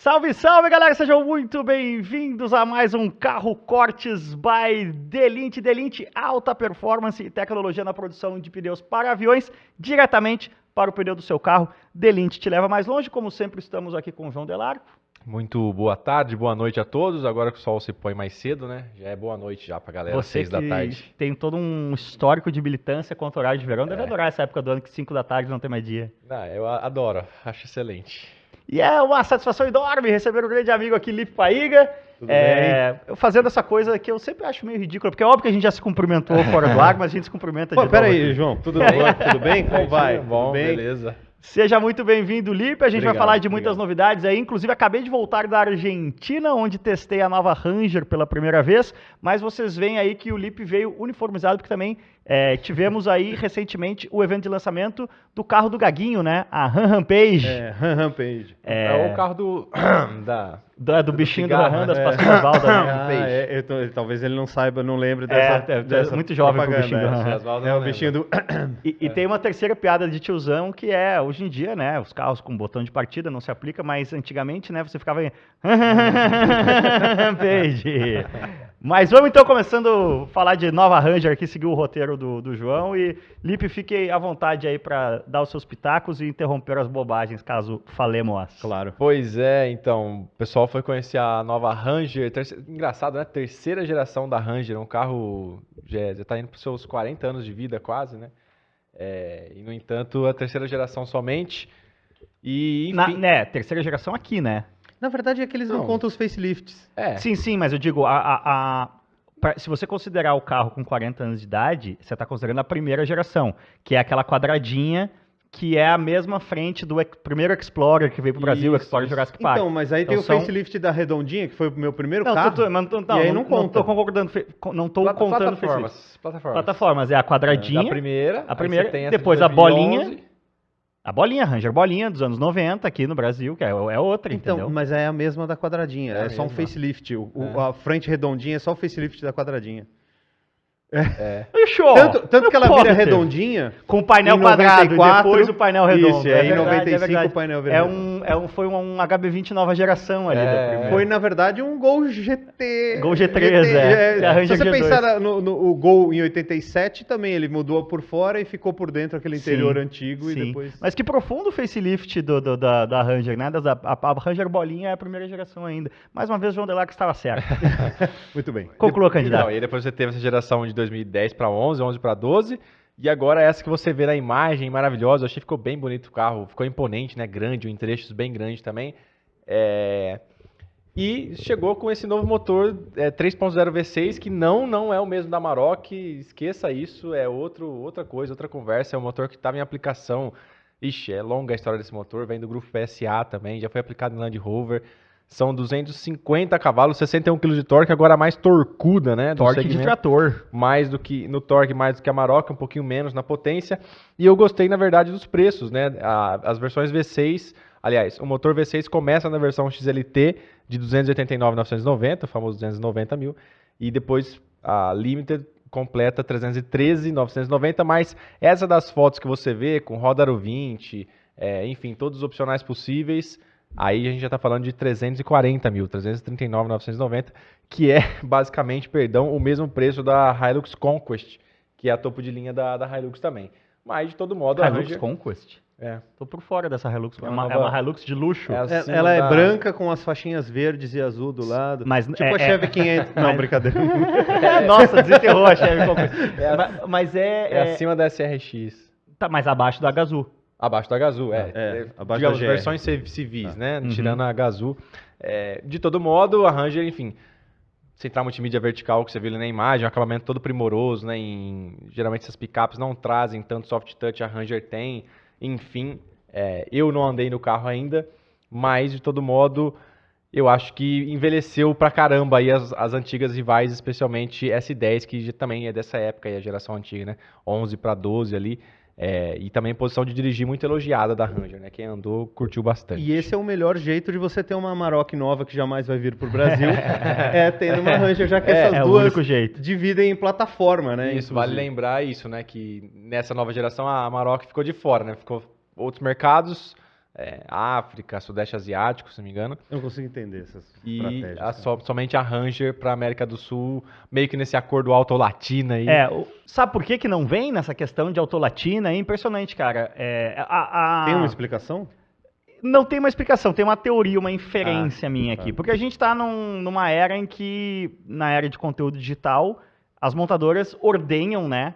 Salve, salve, galera! Sejam muito bem-vindos a mais um Carro Cortes by Delinte. Delinte, alta performance e tecnologia na produção de pneus para aviões, diretamente para o pneu do seu carro. Delinte te leva mais longe, como sempre estamos aqui com o João Delarco. Muito boa tarde, boa noite a todos. Agora que o sol se põe mais cedo, né? Já é boa noite já pra galera, 6 da tarde. Tem todo um histórico de militância contra o horário de verão. Deve adorar essa época do ano que 5 da tarde não tem mais dia. Eu adoro, acho excelente. E é uma satisfação enorme receber um grande amigo aqui, Lipe Paiga. Eu fazendo essa coisa que eu sempre acho meio ridícula, porque é óbvio que a gente já se cumprimentou fora do ar, mas a gente se cumprimenta de novo. Pera aí, João, tudo bem? Como vai? Bom, tudo bem? Beleza. Seja muito bem-vindo, Lipe. A gente vai falar de muitas obrigado. novidades aí. Inclusive, acabei de voltar da Argentina, onde testei a nova Ranger pela primeira vez. Mas vocês veem aí que o Lipe veio uniformizado, porque também tivemos aí recentemente o evento de lançamento do carro do Gaguinho, né? A Rampage. Rampage. É o carro Do bichinho do cigarro, Rahan, né? das pastilhas Valda, né? Talvez ele não saiba, não lembre dessa muito jovem pro bichinho do propaganda. Rahan. É o bichinho do... E tem uma terceira piada de tiozão que é, hoje em dia, né, os carros com botão de partida não se aplica, mas antigamente, né, você ficava em Rampage. Mas vamos então começando a falar de nova Ranger aqui, seguir o roteiro do João, e Lipe, fique à vontade aí para dar os seus pitacos e interromper as bobagens, caso falemos. Claro. Pois é, então, o pessoal foi conhecer a nova Ranger, engraçado, né? Terceira geração da Ranger, um carro já tá indo para os seus 40 anos de vida quase, né? E no entanto, a terceira geração somente. E, enfim... Terceira geração aqui, né? Na verdade é que eles não contam os facelifts. Sim, mas eu digo, se você considerar o carro com 40 anos de idade, você está considerando a primeira geração, que é aquela quadradinha que é a mesma frente do primeiro Explorer que veio pro Brasil, o Explorer Jurassic Park. Então, mas aí tem o facelift da redondinha, que foi o meu primeiro carro. E aí não conta. Não tô concordando, não tô contando plataformas. É a quadradinha, a primeira tem depois a bolinha. A bolinha, Ranger bolinha dos anos 90 aqui no Brasil, que é outra, então, entendeu? Mas é a mesma da quadradinha, é só um facelift. A frente redondinha é só o facelift da quadradinha. Show! Tanto que ela vira redondinha. Com o painel quadrado e depois o painel redondo. Isso, em 95 o painel vermelho. Foi um HB20 nova geração ali. Foi, na verdade, um Gol GT. Gol G3, Se você pensar no Gol em 87, também ele mudou por fora e ficou por dentro aquele interior antigo. Sim. E depois... Mas que profundo o facelift da Ranger, né? A Ranger bolinha é a primeira geração ainda. Mais uma vez, o João Delarco estava certo. Muito bem. Conclua, candidato. E aí depois você teve essa geração de 2010 para 11, 11 para 12, e agora essa que você vê na imagem, maravilhosa. Eu achei que ficou bem bonito o carro, ficou imponente, né, grande, em trechos bem grande também. E chegou com esse novo motor 3.0 V6, que não é o mesmo da Amarok, esqueça isso, é outra coisa, outra conversa, é um motor que estava em aplicação, é longa a história desse motor, vem do grupo PSA também, já foi aplicado em Land Rover. São 250 cavalos, 61 kg de torque, agora mais torcuda, né? Torque de trator. Mais do que no torque, mais do que a Amarok, um pouquinho menos na potência. E eu gostei, na verdade, dos preços, né? As versões V6, aliás, o motor V6 começa na versão XLT de 289.990, o famoso 290 mil, e depois a Limited completa 313.990, mas essa das fotos que você vê, com roda aro 20, enfim, todos os opcionais possíveis. Aí a gente já está falando de 340 mil, 339.990, que é basicamente, o mesmo preço da Hilux Conquest, que é a topo de linha da Hilux também. Mas de todo modo... Hilux Conquest? Tô por fora dessa Hilux. É uma Hilux de luxo. Ela é branca com as faixinhas verdes e azul do lado. Mas, tipo a Chevy 500. Não, brincadeira. Nossa, desenterrou a Chevy Conquest. Mas acima da SRX. Tá, mas abaixo da Gazoo. Abaixo da Gazoo, abaixo digamos, da GR. versões civis, né? Tirando a Gazoo. De todo modo, a Ranger, enfim, central multimídia vertical que você viu ali na imagem, um acabamento todo primoroso, né? Geralmente essas picapes não trazem tanto soft touch, a Ranger tem. Enfim, eu não andei no carro ainda, mas de todo modo, eu acho que envelheceu pra caramba aí as antigas rivais, especialmente S10, que também é dessa época, aí, a geração antiga, né? 11 para 12 ali. E também posição de dirigir muito elogiada da Ranger, né? Quem andou curtiu bastante. E esse é o melhor jeito de você ter uma Amarok nova que jamais vai vir pro Brasil, tendo uma Ranger, já que essas duas o único jeito. Dividem em plataforma, né? Isso, vale lembrar isso, né? Que nessa nova geração a Amarok ficou de fora, né? Ficou outros mercados, África, Sudeste Asiático, se não me engano. Eu não consigo entender essas E estratégias. somente a Ranger para América do Sul, meio que nesse acordo auto-latina aí. Sabe por que não vem nessa questão de autolatina? É impressionante, cara. Tem uma explicação? Não tem uma explicação, tem uma teoria, uma inferência minha aqui. tá. Porque a gente está numa era em que, na era de conteúdo digital, as montadoras ordenham, né?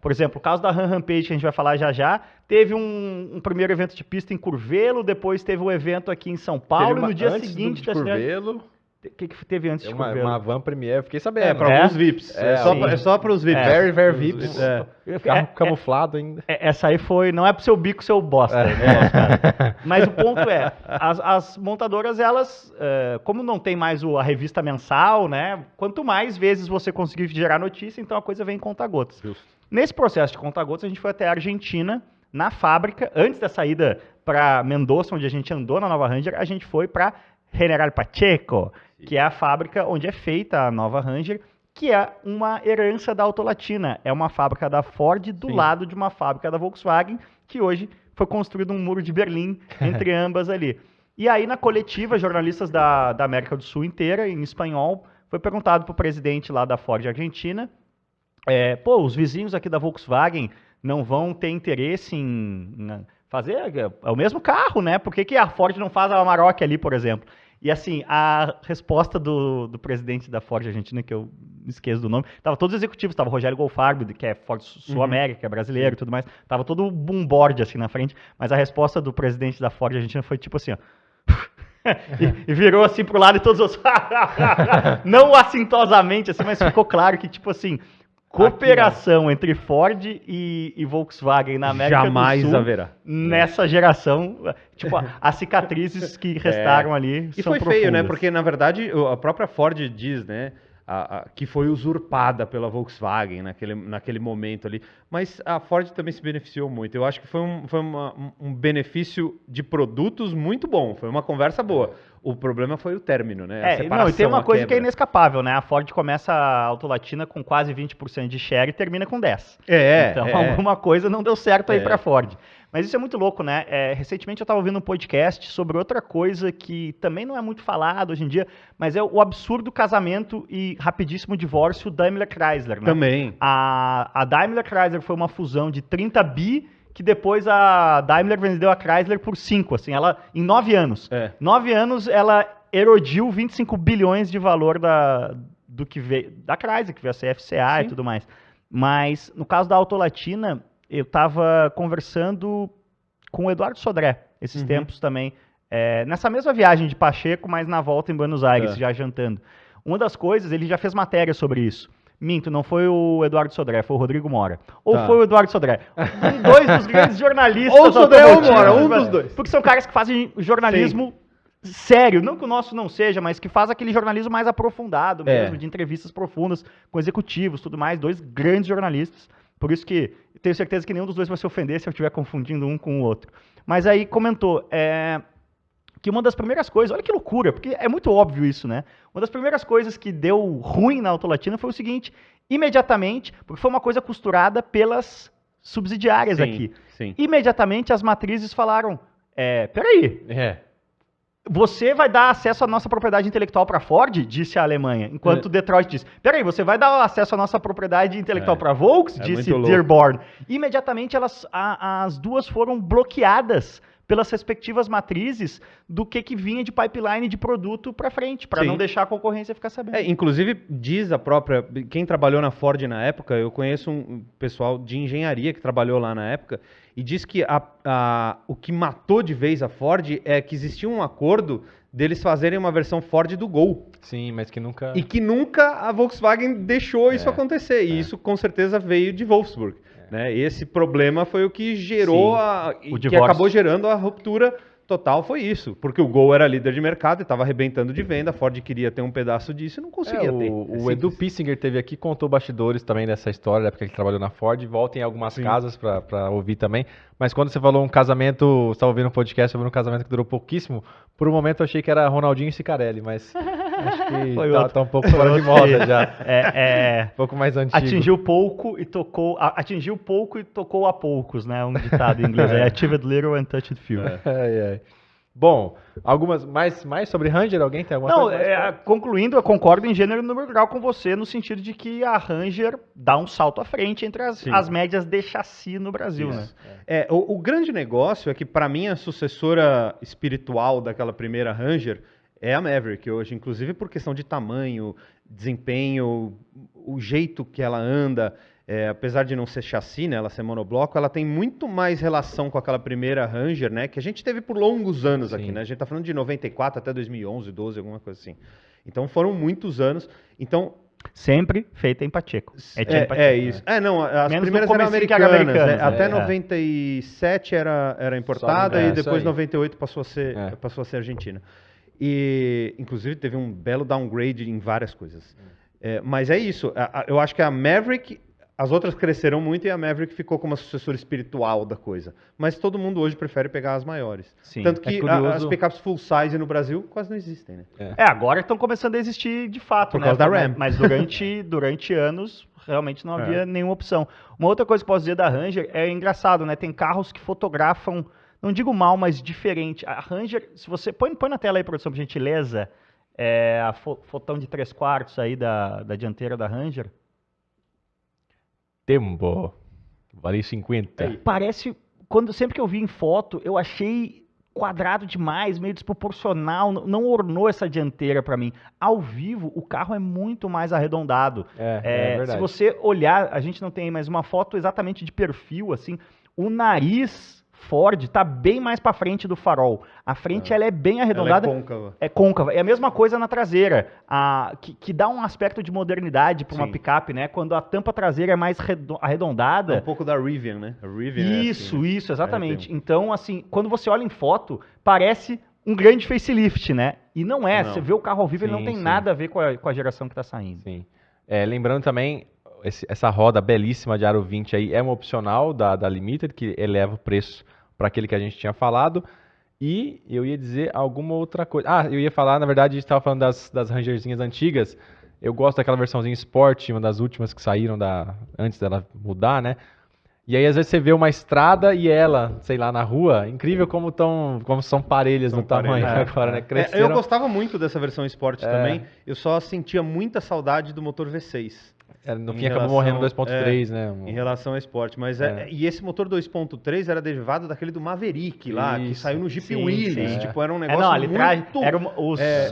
Por exemplo, o caso da RAM Rampage, que a gente vai falar já, teve um primeiro evento de pista em Curvelo, depois teve um evento aqui em São Paulo, e no dia seguinte... de Curvelo, O que teve antes de Curvelo? uma van Premiere, fiquei sabendo. Para alguns VIPs. É só para os VIPs. Very, very VIPs. Carro camuflado ainda. Essa aí não é pro seu bico, seu bosta. Né? Mas o ponto é, as montadoras, elas, como não tem mais a revista mensal, né? Quanto mais vezes você conseguir gerar notícia, então a coisa vem em conta-gotas. Nesse processo de conta-gotas, a gente foi até a Argentina, na fábrica, antes da saída para Mendoza, onde a gente andou na Nova Ranger, a gente foi para General Pacheco, que é a fábrica onde é feita a nova Ranger, que é uma herança da Autolatina. É uma fábrica da Ford do lado de uma fábrica da Volkswagen, que hoje foi construído um muro de Berlim entre ambas ali. E aí, na coletiva, jornalistas da América do Sul inteira, em espanhol, foi perguntado para o presidente lá da Ford Argentina, os vizinhos aqui da Volkswagen não vão ter interesse em fazer... É o mesmo carro, né? Por que a Ford não faz a Amarok ali, por exemplo? E assim, a resposta do presidente da Ford Argentina, que eu esqueço do nome, tava todos os executivos, tava o Rogério Golfarb, que é Ford Sul América, que é brasileiro e tudo mais, tava todo o boom board assim na frente, mas a resposta do presidente da Ford Argentina foi tipo assim, ó, e virou assim pro lado e todos os não assintosamente assim, mas ficou claro que tipo assim, cooperação entre Ford e Volkswagen na América jamais do Sul, haverá. Nessa geração, tipo, as cicatrizes que restaram ali E são foi profundas. feio, né? Porque, na verdade, a própria Ford diz, né? Que foi usurpada pela Volkswagen naquele momento ali. Mas a Ford também se beneficiou muito. Eu acho que foi um benefício de produtos muito bom. Foi uma conversa boa. O problema foi o término, né? E tem uma coisa que é inescapável, né? A Ford começa a Autolatina com quase 20% de share e termina com 10%. Então, alguma coisa não deu certo aí pra Ford. Mas isso é muito louco, né? Recentemente eu estava ouvindo um podcast sobre outra coisa que também não é muito falado hoje em dia, mas é o absurdo casamento e rapidíssimo divórcio Daimler-Chrysler, né? Também. A Daimler-Chrysler foi uma fusão de 30 bi, que depois a Daimler vendeu a Chrysler por 5, assim, ela, em 9 anos. 9 anos, ela erodiu 25 bilhões de valor do que veio da Chrysler, que veio a CFCA e tudo mais. Mas, no caso da Autolatina, eu estava conversando com o Eduardo Sodré, esses tempos também, nessa mesma viagem de Pacheco, mas na volta em Buenos Aires, já jantando. Uma das coisas, ele já fez matéria sobre isso. Minto, não foi o Eduardo Sodré, foi o Rodrigo Mora. Ou foi o Eduardo Sodré. Dois dos grandes jornalistas. Ou o Sodré ou o Mora, um dos dois. Porque são caras que fazem jornalismo sério, não que o nosso não seja, mas que faz aquele jornalismo mais aprofundado mesmo, de entrevistas profundas com executivos, tudo mais. Dois grandes jornalistas. Por isso que tenho certeza que nenhum dos dois vai se ofender se eu estiver confundindo um com o outro. Mas aí comentou que uma das primeiras coisas, olha que loucura, porque é muito óbvio isso, né? Uma das primeiras coisas que deu ruim na Autolatina foi o seguinte, imediatamente, porque foi uma coisa costurada pelas subsidiárias aqui. Imediatamente as matrizes falaram, peraí, você vai dar acesso à nossa propriedade intelectual para a Ford? Disse a Alemanha. Enquanto Detroit disse, peraí, você vai dar acesso à nossa propriedade intelectual para a Volks? Disse Dearborn. Imediatamente as duas foram bloqueadas pelas respectivas matrizes do que vinha de pipeline de produto para frente, para não deixar a concorrência ficar sabendo. Inclusive, diz a própria... Quem trabalhou na Ford na época, eu conheço um pessoal de engenharia que trabalhou lá na época, e diz que o que matou de vez a Ford é que existia um acordo deles fazerem uma versão Ford do Gol. Sim, mas que nunca... E que nunca a Volkswagen deixou isso acontecer. E isso, com certeza, veio de Wolfsburg. Né? Esse problema foi o que gerou que acabou gerando a ruptura total, foi isso. Porque o Gol era líder de mercado e estava arrebentando de venda, a Ford queria ter um pedaço disso e não conseguia ter. O Edu Pissinger teve aqui, contou bastidores também dessa história, da época que ele trabalhou na Ford, voltem em algumas casas para ouvir também. Mas quando você falou um casamento, você estava ouvindo um podcast sobre um casamento que durou pouquíssimo, por um momento eu achei que era Ronaldinho e Cicarelli, mas Acho que Foi tá, outro. tá um pouco fora de moda já. Um pouco mais antigo. Atingiu pouco e tocou a poucos, né? Um ditado em inglês. Achieved little and touched few. Ai, ai. Bom, algumas mais sobre Ranger? Alguém tem alguma Não, coisa mais? concluindo, eu concordo em gênero e número grau com você, no sentido de que a Ranger dá um salto à frente entre as médias de chassi no Brasil, né? O grande negócio é que, para mim, a sucessora espiritual daquela primeira Ranger é a Maverick hoje, inclusive por questão de tamanho, desempenho, o jeito que ela anda. Apesar de não ser chassi, né, ela ser monobloco, ela tem muito mais relação com aquela primeira Ranger, né, que a gente teve por longos anos aqui, né? A gente tá falando de 94 até 2011, 12, alguma coisa assim. Então foram muitos anos. Então sempre feita em Pacheco. Isso. Não, as Menos primeiras no eram comecinho que era americanas, americanas, né? Até 97 era importada e depois 98 passou a ser argentina. E inclusive teve um belo downgrade em várias coisas. Mas é isso. Eu acho que a Maverick, as outras cresceram muito e a Maverick ficou como a sucessora espiritual da coisa. Mas todo mundo hoje prefere pegar as maiores. Sim. Tanto que as pickups full size no Brasil quase não existem, né? Agora estão começando a existir de fato, por causa da Ram. Mas durante anos realmente não havia nenhuma opção. Uma outra coisa que posso dizer da Ranger é engraçado, né? Tem carros que fotografam, não digo mal, mas diferente. A Ranger, se você põe na tela aí, produção, por gentileza, a fotão de 3/4 aí da dianteira da Ranger. Tempo. Vale 50. Parece, sempre que eu vi em foto, eu achei quadrado demais, meio desproporcional, não ornou essa dianteira para mim. Ao vivo, o carro é muito mais arredondado. É verdade. Se você olhar, a gente não tem mais uma foto exatamente de perfil, assim, o nariz Ford tá bem mais para frente do farol. A frente ela é bem arredondada. Ela é côncava. É côncava. É a mesma coisa na traseira, que dá um aspecto de modernidade para uma picape, né? Quando a tampa traseira é mais arredondada. É um pouco da Rivian, né? A Rivian isso, exatamente. Então, assim, quando você olha em foto, parece um grande facelift, né? E não é. Você vê o carro ao vivo, ele não tem nada a ver com a geração que está saindo. Sim. Lembrando também, essa roda belíssima de aro 20 aí é uma opcional da Limited, que eleva o preço para aquele que a gente tinha falado. E eu ia dizer alguma outra coisa. Eu ia falar, na verdade, a gente estava falando das Rangerzinhas antigas. Eu gosto daquela versãozinha Sport, uma das últimas que saíram antes dela mudar, né? E aí, às vezes, você vê uma estrada e ela, sei lá, na rua. Incrível como são parelhas no tamanho agora, né? Cresceram. Eu gostava muito dessa versão Sport também. Eu só sentia muita saudade do motor V6. No fim acabou morrendo 2.3, né? Em relação ao Sport. Mas e esse motor 2.3 era derivado daquele do Maverick lá, que saiu no Jeep Willys. Tipo, era um negócio muito...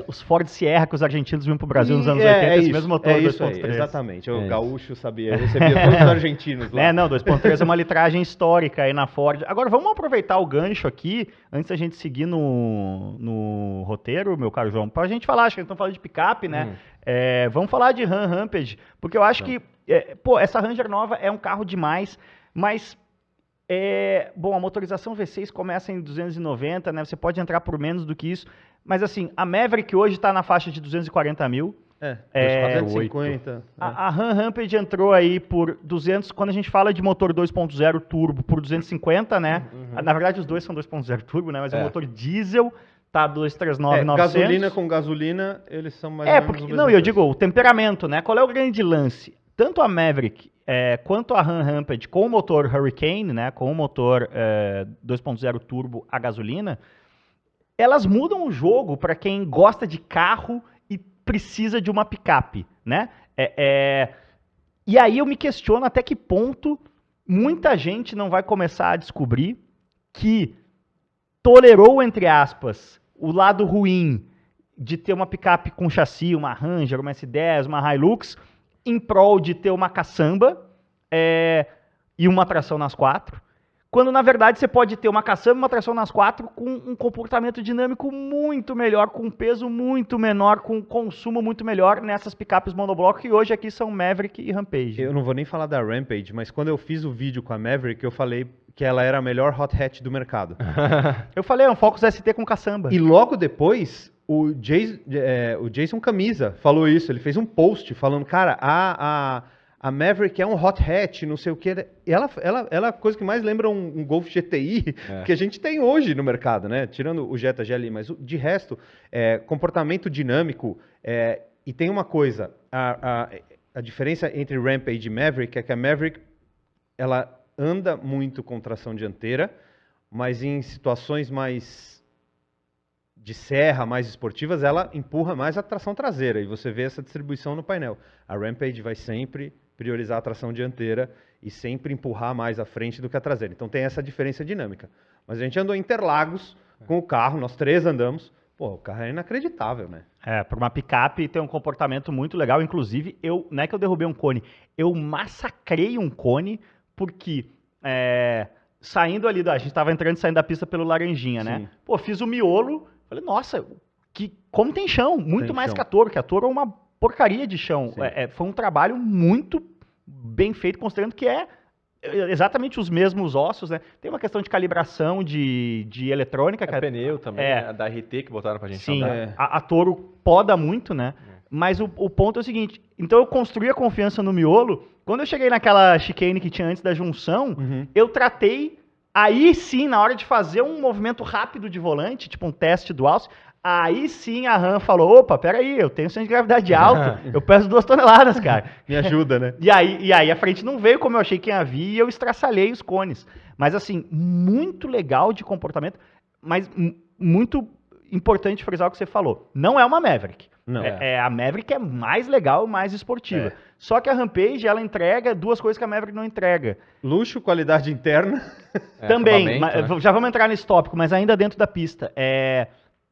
Os Ford Sierra que os argentinos vinham pro Brasil nos anos 80, esse mesmo motor 2.3. Exatamente. O gaúcho recebia todos os argentinos lá. 2.3 é uma litragem histórica aí na Ford. Agora, vamos aproveitar o gancho aqui, antes da gente seguir no roteiro, meu caro João, pra gente falar, acho que a gente tá falando de picape, né? Vamos falar de Ram Rampage, porque eu acho que, essa Ranger nova é um carro demais, mas, a motorização V6 começa em 290, né? Você pode entrar por menos do que isso, mas assim, a Maverick hoje está na faixa de 240 mil. 250. A Ram Rampage entrou aí por 200, quando a gente fala de motor 2.0 turbo, por 250, né? Na verdade, os dois são 2.0 turbo, né? Mas o motor diesel tá 239.900. Gasolina com gasolina, eles são mais ou menos porque, eu digo, o temperamento, né? Qual é o grande lance? Tanto a Maverick quanto a Ram Rampage com o motor Hurricane, né? Com o motor 2.0 turbo a gasolina, elas mudam o jogo para quem gosta de carro e precisa de uma picape, né? E aí eu me questiono até que ponto muita gente não vai começar a descobrir que tolerou, entre aspas, o lado ruim de ter uma picape com chassi, uma Ranger, uma S10, uma Hilux, em prol de ter uma caçamba e uma tração nas quatro, quando na verdade você pode ter uma caçamba e uma tração nas quatro com um comportamento dinâmico muito melhor, com um peso muito menor, com um consumo muito melhor nessas picapes monobloco que hoje aqui são Maverick e Rampage. Eu não vou nem falar da Rampage, mas quando eu fiz o vídeo com a Maverick, eu falei que ela era a melhor hot hatch do mercado. Eu falei, é um Focus ST com caçamba. E logo depois, o Jason Camisa falou isso. Ele fez um post falando, cara, a a Maverick é um hot hatch, não sei o que. Ela é a coisa que mais lembra um Golf GTI que a gente tem hoje no mercado, né? Tirando o Jetta GLI, mas de resto, comportamento dinâmico. E tem uma coisa, a diferença entre Rampage e Maverick é que a Maverick ela anda muito com tração dianteira, mas em situações mais de serra, mais esportivas, ela empurra mais a tração traseira, e você vê essa distribuição no painel. A Rampage vai sempre priorizar a tração dianteira e sempre empurrar mais à frente do que a traseira. Então tem essa diferença dinâmica. Mas a gente andou em Interlagos com o carro, nós 3 andamos, pô, o carro é inacreditável, né? Para uma picape tem um comportamento muito legal, inclusive, não é que eu derrubei um cone, eu massacrei um cone, porque saindo ali, a gente estava entrando e saindo da pista pelo Laranjinha, né? Pô, fiz o miolo, falei, nossa, como tem chão, muito tem mais chão. que a Toro é uma porcaria de chão. Foi um trabalho muito bem feito, considerando que é exatamente os mesmos ossos, né? Tem uma questão de calibração de eletrônica. Pneu também, né? A da RT que botaram pra gente Sim, andar. a Toro poda muito, né? Mas o ponto é o seguinte, então eu construí a confiança no miolo, quando eu cheguei naquela chicane que tinha antes da junção, eu tratei, aí sim, na hora de fazer um movimento rápido de volante, tipo um teste do alce, aí sim a RAM falou, opa, peraí, eu tenho centro de gravidade alto, eu peso 2 toneladas, cara. Me ajuda, né? E aí a frente não veio como eu achei que ia vir e eu estraçalhei os cones. Mas assim, muito legal de comportamento, mas muito importante frisar o que você falou. Não é uma Maverick. Não. A Maverick é mais legal, mais esportiva. Só que a Rampage, ela entrega 2 coisas que a Maverick não entrega. Luxo, qualidade interna. Também, acabamento, né? já vamos entrar nesse tópico, mas ainda dentro da pista.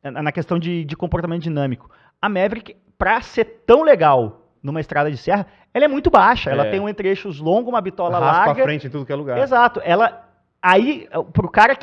Na questão de comportamento dinâmico. A Maverick, pra ser tão legal numa estrada de serra, ela é muito baixa. Ela tem um entre-eixos longo, uma bitola Raspa larga. a frente em tudo que é lugar. Exato. Aí, pro cara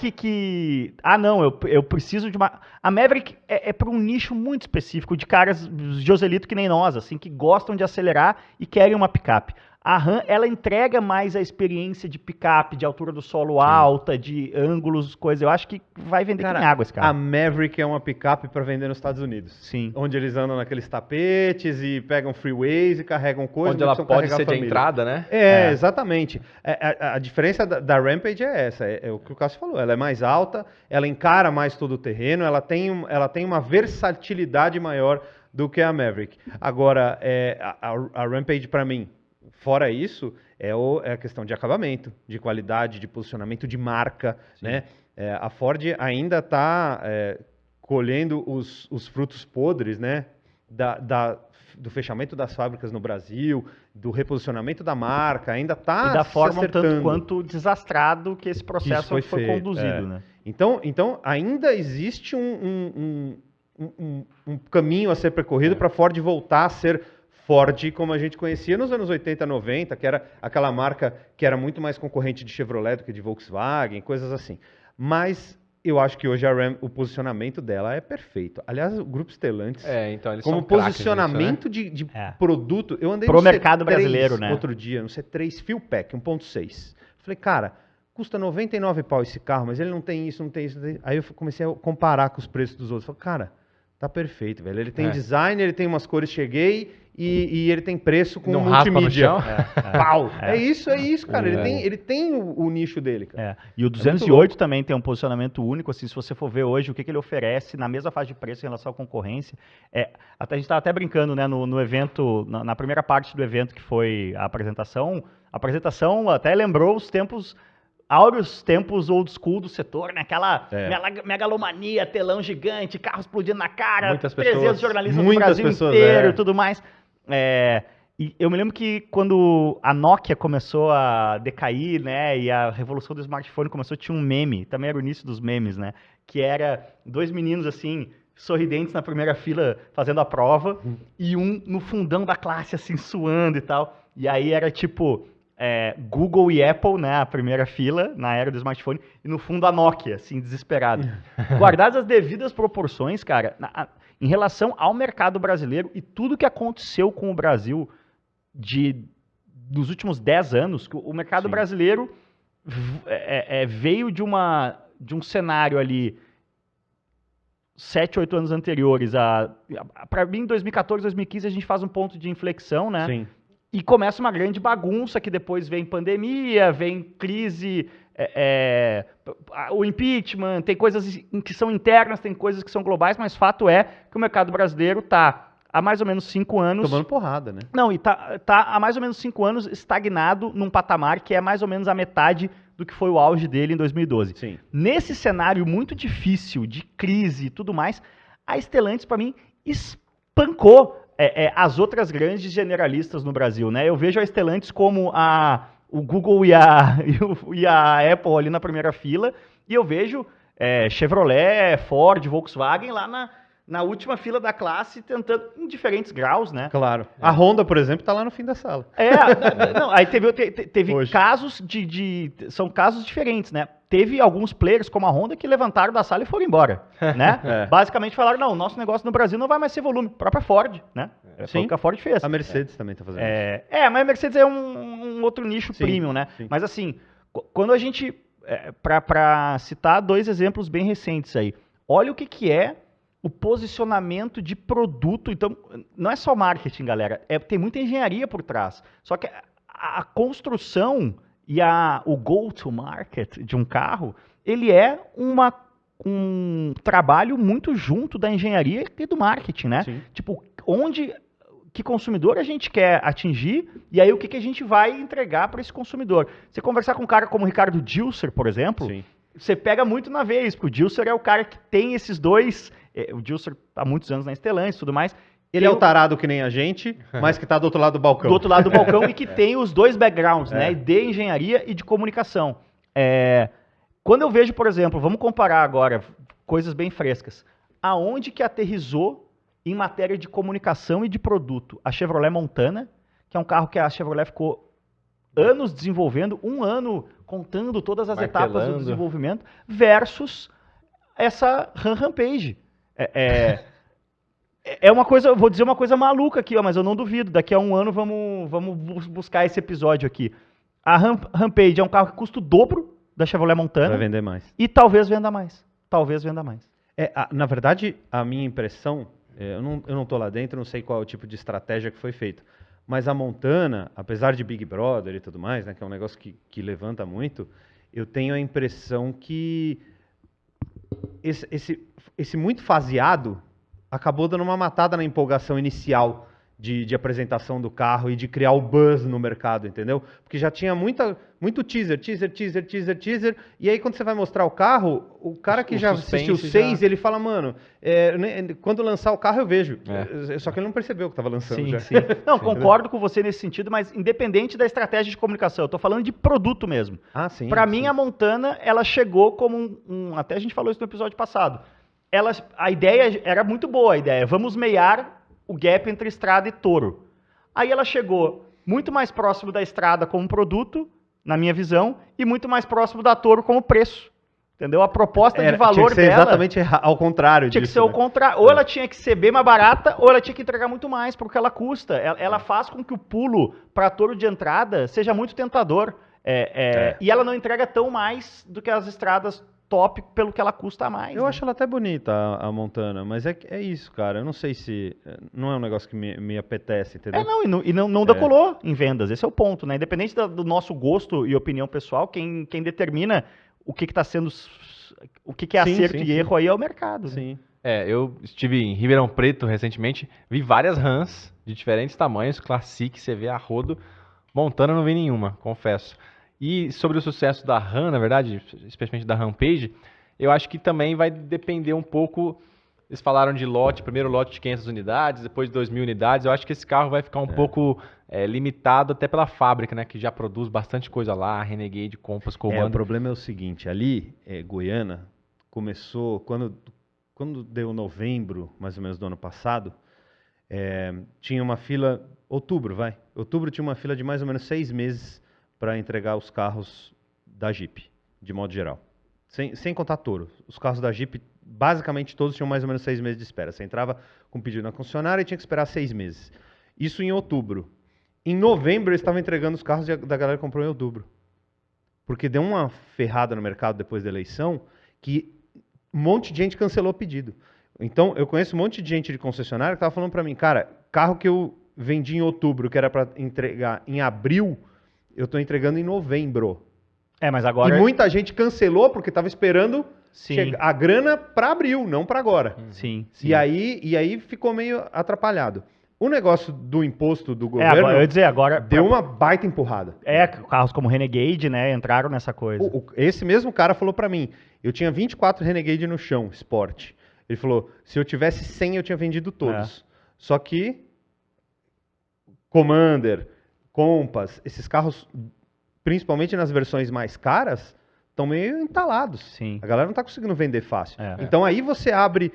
eu preciso de uma... A Maverick é para um nicho muito específico de caras Joselito que nem nós, assim, que gostam de acelerar e querem uma picape. A RAM, ela entrega mais a experiência de picape, de altura do solo alta, de ângulos, coisas. Eu acho que vai vender que nem água esse carro. A Maverick é uma picape para vender nos Estados Unidos. Sim. Onde eles andam naqueles tapetes e pegam freeways e carregam coisas. Onde ela pode ser de entrada, né? Exatamente. A diferença da Rampage é essa, é o que o Cássio falou. Ela é mais alta, ela encara mais todo o terreno, ela tem uma versatilidade maior do que a Maverick. Agora, a Rampage, para mim, fora isso, é a questão de acabamento, de qualidade, de posicionamento de marca, né? A Ford ainda está colhendo os frutos podres, né? Do fechamento das fábricas no Brasil, do reposicionamento da marca, ainda está E da forma um acertando. tanto quanto desastrado que esse processo foi feito, conduzido, né? Então, ainda existe um caminho a ser percorrido para a Ford voltar a ser Ford como a gente conhecia nos anos 80, 90, que era aquela marca que era muito mais concorrente de Chevrolet do que de Volkswagen, coisas assim. Mas eu acho que hoje a Ram, o posicionamento dela é perfeito. Aliás, o Grupo Stellantis, Então eles como são craques posicionamento nisso, né? de produto, eu andei Pro no mercado C3 brasileiro, né? outro dia, no C3 Fuel Pack 1.6. Falei, cara, custa 99 pau esse carro, mas ele não tem isso, não tem isso. Não tem... Aí eu comecei a comparar com os preços dos outros. Falei, cara, tá perfeito, velho. Ele tem design, ele tem umas cores, cheguei, e ele tem preço com Não raspa no multimídia. chão? Pau! É isso, cara. Ele tem o nicho dele, cara. E o 208 também tem um posicionamento único, assim, se você for ver hoje o que ele oferece na mesma faixa de preço em relação à concorrência. A gente estava até brincando, né, no evento, na primeira parte do evento que foi a apresentação até lembrou os áureos tempos old school do setor, né? Aquela megalomania, telão gigante, carro explodindo na cara, Muitas 300 pessoas. jornalistas do Muitas Brasil pessoas, inteiro e tudo mais. E eu me lembro que quando a Nokia começou a decair, né, e a revolução do smartphone começou, tinha um meme, também era o início dos memes, né, que era 2 meninos, assim, sorridentes na primeira fila fazendo a prova, e um no fundão da classe, assim, suando e tal. E aí era tipo Google e Apple, né, a primeira fila na era do smartphone, e no fundo a Nokia, assim, desesperado. Guardadas as devidas proporções, cara, em relação ao mercado brasileiro e tudo que aconteceu com o Brasil dos últimos 10 anos, o mercado brasileiro veio de um cenário ali 7, 8 anos anteriores. Para mim, em 2014, 2015, a gente faz um ponto de inflexão, né? Sim. E começa uma grande bagunça, que depois vem pandemia, vem crise, o impeachment, tem coisas que são internas, tem coisas que são globais, mas fato é que o mercado brasileiro está há mais ou menos 5 anos... Tomando porrada, né? Não, e tá há mais ou menos 5 anos estagnado num patamar que é mais ou menos a metade do que foi o auge dele em 2012. Sim. Nesse cenário muito difícil, de crise e tudo mais, a Stellantis, para mim, espancou as outras grandes generalistas no Brasil, né? Eu vejo a Stellantis como o Google e a Apple ali na primeira fila, e eu vejo Chevrolet, Ford, Volkswagen lá na última fila da classe, tentando, em diferentes graus, né? Claro. A Honda, por exemplo, tá lá no fim da sala. Não, aí teve Hoje. casos são casos diferentes, né? Teve alguns players, como a Honda, que levantaram da sala e foram embora, né? Basicamente falaram, não, o nosso negócio no Brasil não vai mais ser volume. A própria Ford, né? Foi o que a Ford fez. A Mercedes também tá fazendo isso. Mas a Mercedes é um outro nicho premium, né? Sim. Mas assim, quando a gente, para citar 2 exemplos bem recentes aí, olha o que é o posicionamento de produto. Então, não é só marketing, galera, tem muita engenharia por trás. Só que a construção e o go-to-market de um carro, ele é um trabalho muito junto da engenharia e do marketing, né? Sim. Tipo, que consumidor a gente quer atingir e aí o que a gente vai entregar para esse consumidor. Você conversar com um cara como o Ricardo Dilser, por exemplo, Sim. você pega muito na vez, porque o Dilser é o cara que tem esses dois... O Dilser há muitos anos na Stellantis e tudo mais. Ele é o tarado que nem a gente, mas que tá do outro lado do balcão. Do outro lado do balcão e que tem os 2 backgrounds, né? De engenharia e de comunicação. Quando eu vejo, por exemplo, vamos comparar agora coisas bem frescas. Aonde que aterrissou em matéria de comunicação e de produto? A Chevrolet Montana, que é um carro que a Chevrolet ficou anos desenvolvendo, 1 ano contando todas as etapas do desenvolvimento, versus essa Rampage. É uma coisa, eu vou dizer uma coisa maluca aqui, mas eu não duvido. Daqui a 1 ano vamos buscar esse episódio aqui. A Rampage é um carro que custa o dobro da Chevrolet Montana. Vai vender mais. E talvez venda mais. Talvez venda mais. Na verdade, a minha impressão, eu não tô lá dentro, não sei qual é o tipo de estratégia que foi feito. Mas a Montana, apesar de Big Brother e tudo mais, né, que é um negócio que levanta muito, eu tenho a impressão que esse muito faseado acabou dando uma matada na empolgação inicial de apresentação do carro e de criar o buzz no mercado, entendeu? Porque já tinha muito teaser, e aí quando você vai mostrar o carro, o cara que já assistiu 6, ele fala, mano, quando lançar o carro eu vejo. Só que ele não percebeu que estava lançando já. Sim. Não, concordo com você nesse sentido, mas independente da estratégia de comunicação, eu tô falando de produto mesmo. Sim. Para mim, a Montana, ela chegou como até a gente falou isso no episódio passado. A ideia era muito boa, vamos meiar o gap entre estrada e touro. Aí ela chegou muito mais próximo da estrada como produto, na minha visão, e muito mais próximo da touro como preço. Entendeu? A proposta de valor tinha que ser dela... exatamente ao contrário Tinha disso, que ser o contrário. Ou ela tinha que ser bem mais barata, ou ela tinha que entregar muito mais, porque ela custa. Ela faz com que o pulo para touro de entrada seja muito tentador. E ela não entrega tão mais do que as estradas top pelo que ela custa a mais. Eu acho ela até bonita, a Montana, mas é isso, cara. Eu não sei se... Não é um negócio que me apetece, entendeu? Não decolou em vendas. Esse é o ponto, né? Independente do nosso gosto e opinião pessoal, quem determina o que está sendo... O que é acerto e erro aí é o mercado. Sim. Eu estive em Ribeirão Preto recentemente, vi várias Rams de diferentes tamanhos, Classic, CV, a rodo. Montana não vi nenhuma, confesso. E sobre o sucesso da Ram, na verdade, especialmente da Rampage, eu acho que também vai depender um pouco. Eles falaram de primeiro lote de 500 unidades, depois de 2.000 unidades. Eu acho que esse carro vai ficar um pouco limitado até pela fábrica, né? Que já produz bastante coisa lá, Renegade, Compass, Commander. O problema é o seguinte, ali, Goiânia, começou, quando deu novembro, mais ou menos do ano passado, tinha uma fila, outubro tinha uma fila de mais ou menos 6 meses para entregar os carros da Jeep, de modo geral. Sem contar Toro. Os carros da Jeep, basicamente todos tinham mais ou menos 6 meses de espera. Você entrava com pedido na concessionária e tinha que esperar 6 meses. Isso em outubro. Em novembro eles estavam entregando os carros da galera que comprou em outubro. Porque deu uma ferrada no mercado depois da eleição que um monte de gente cancelou o pedido. Então eu conheço um monte de gente de concessionária que estava falando para mim, cara, carro que eu vendi em outubro, que era para entregar em abril, eu estou entregando em novembro. Mas agora... E muita gente cancelou porque estava esperando a grana para abril, não para agora. Sim. E aí ficou meio atrapalhado. O negócio do imposto do governo Agora, eu ia dizer, agora... deu uma baita empurrada. Carros como Renegade, né, entraram nessa coisa. Esse mesmo cara falou para mim, eu tinha 24 Renegade no chão, Sport. Ele falou, se eu tivesse 100, eu tinha vendido todos. Só que Commander, Compass, esses carros, principalmente nas versões mais caras, estão meio entalados. Sim. A galera não está conseguindo vender fácil. Então aí você abre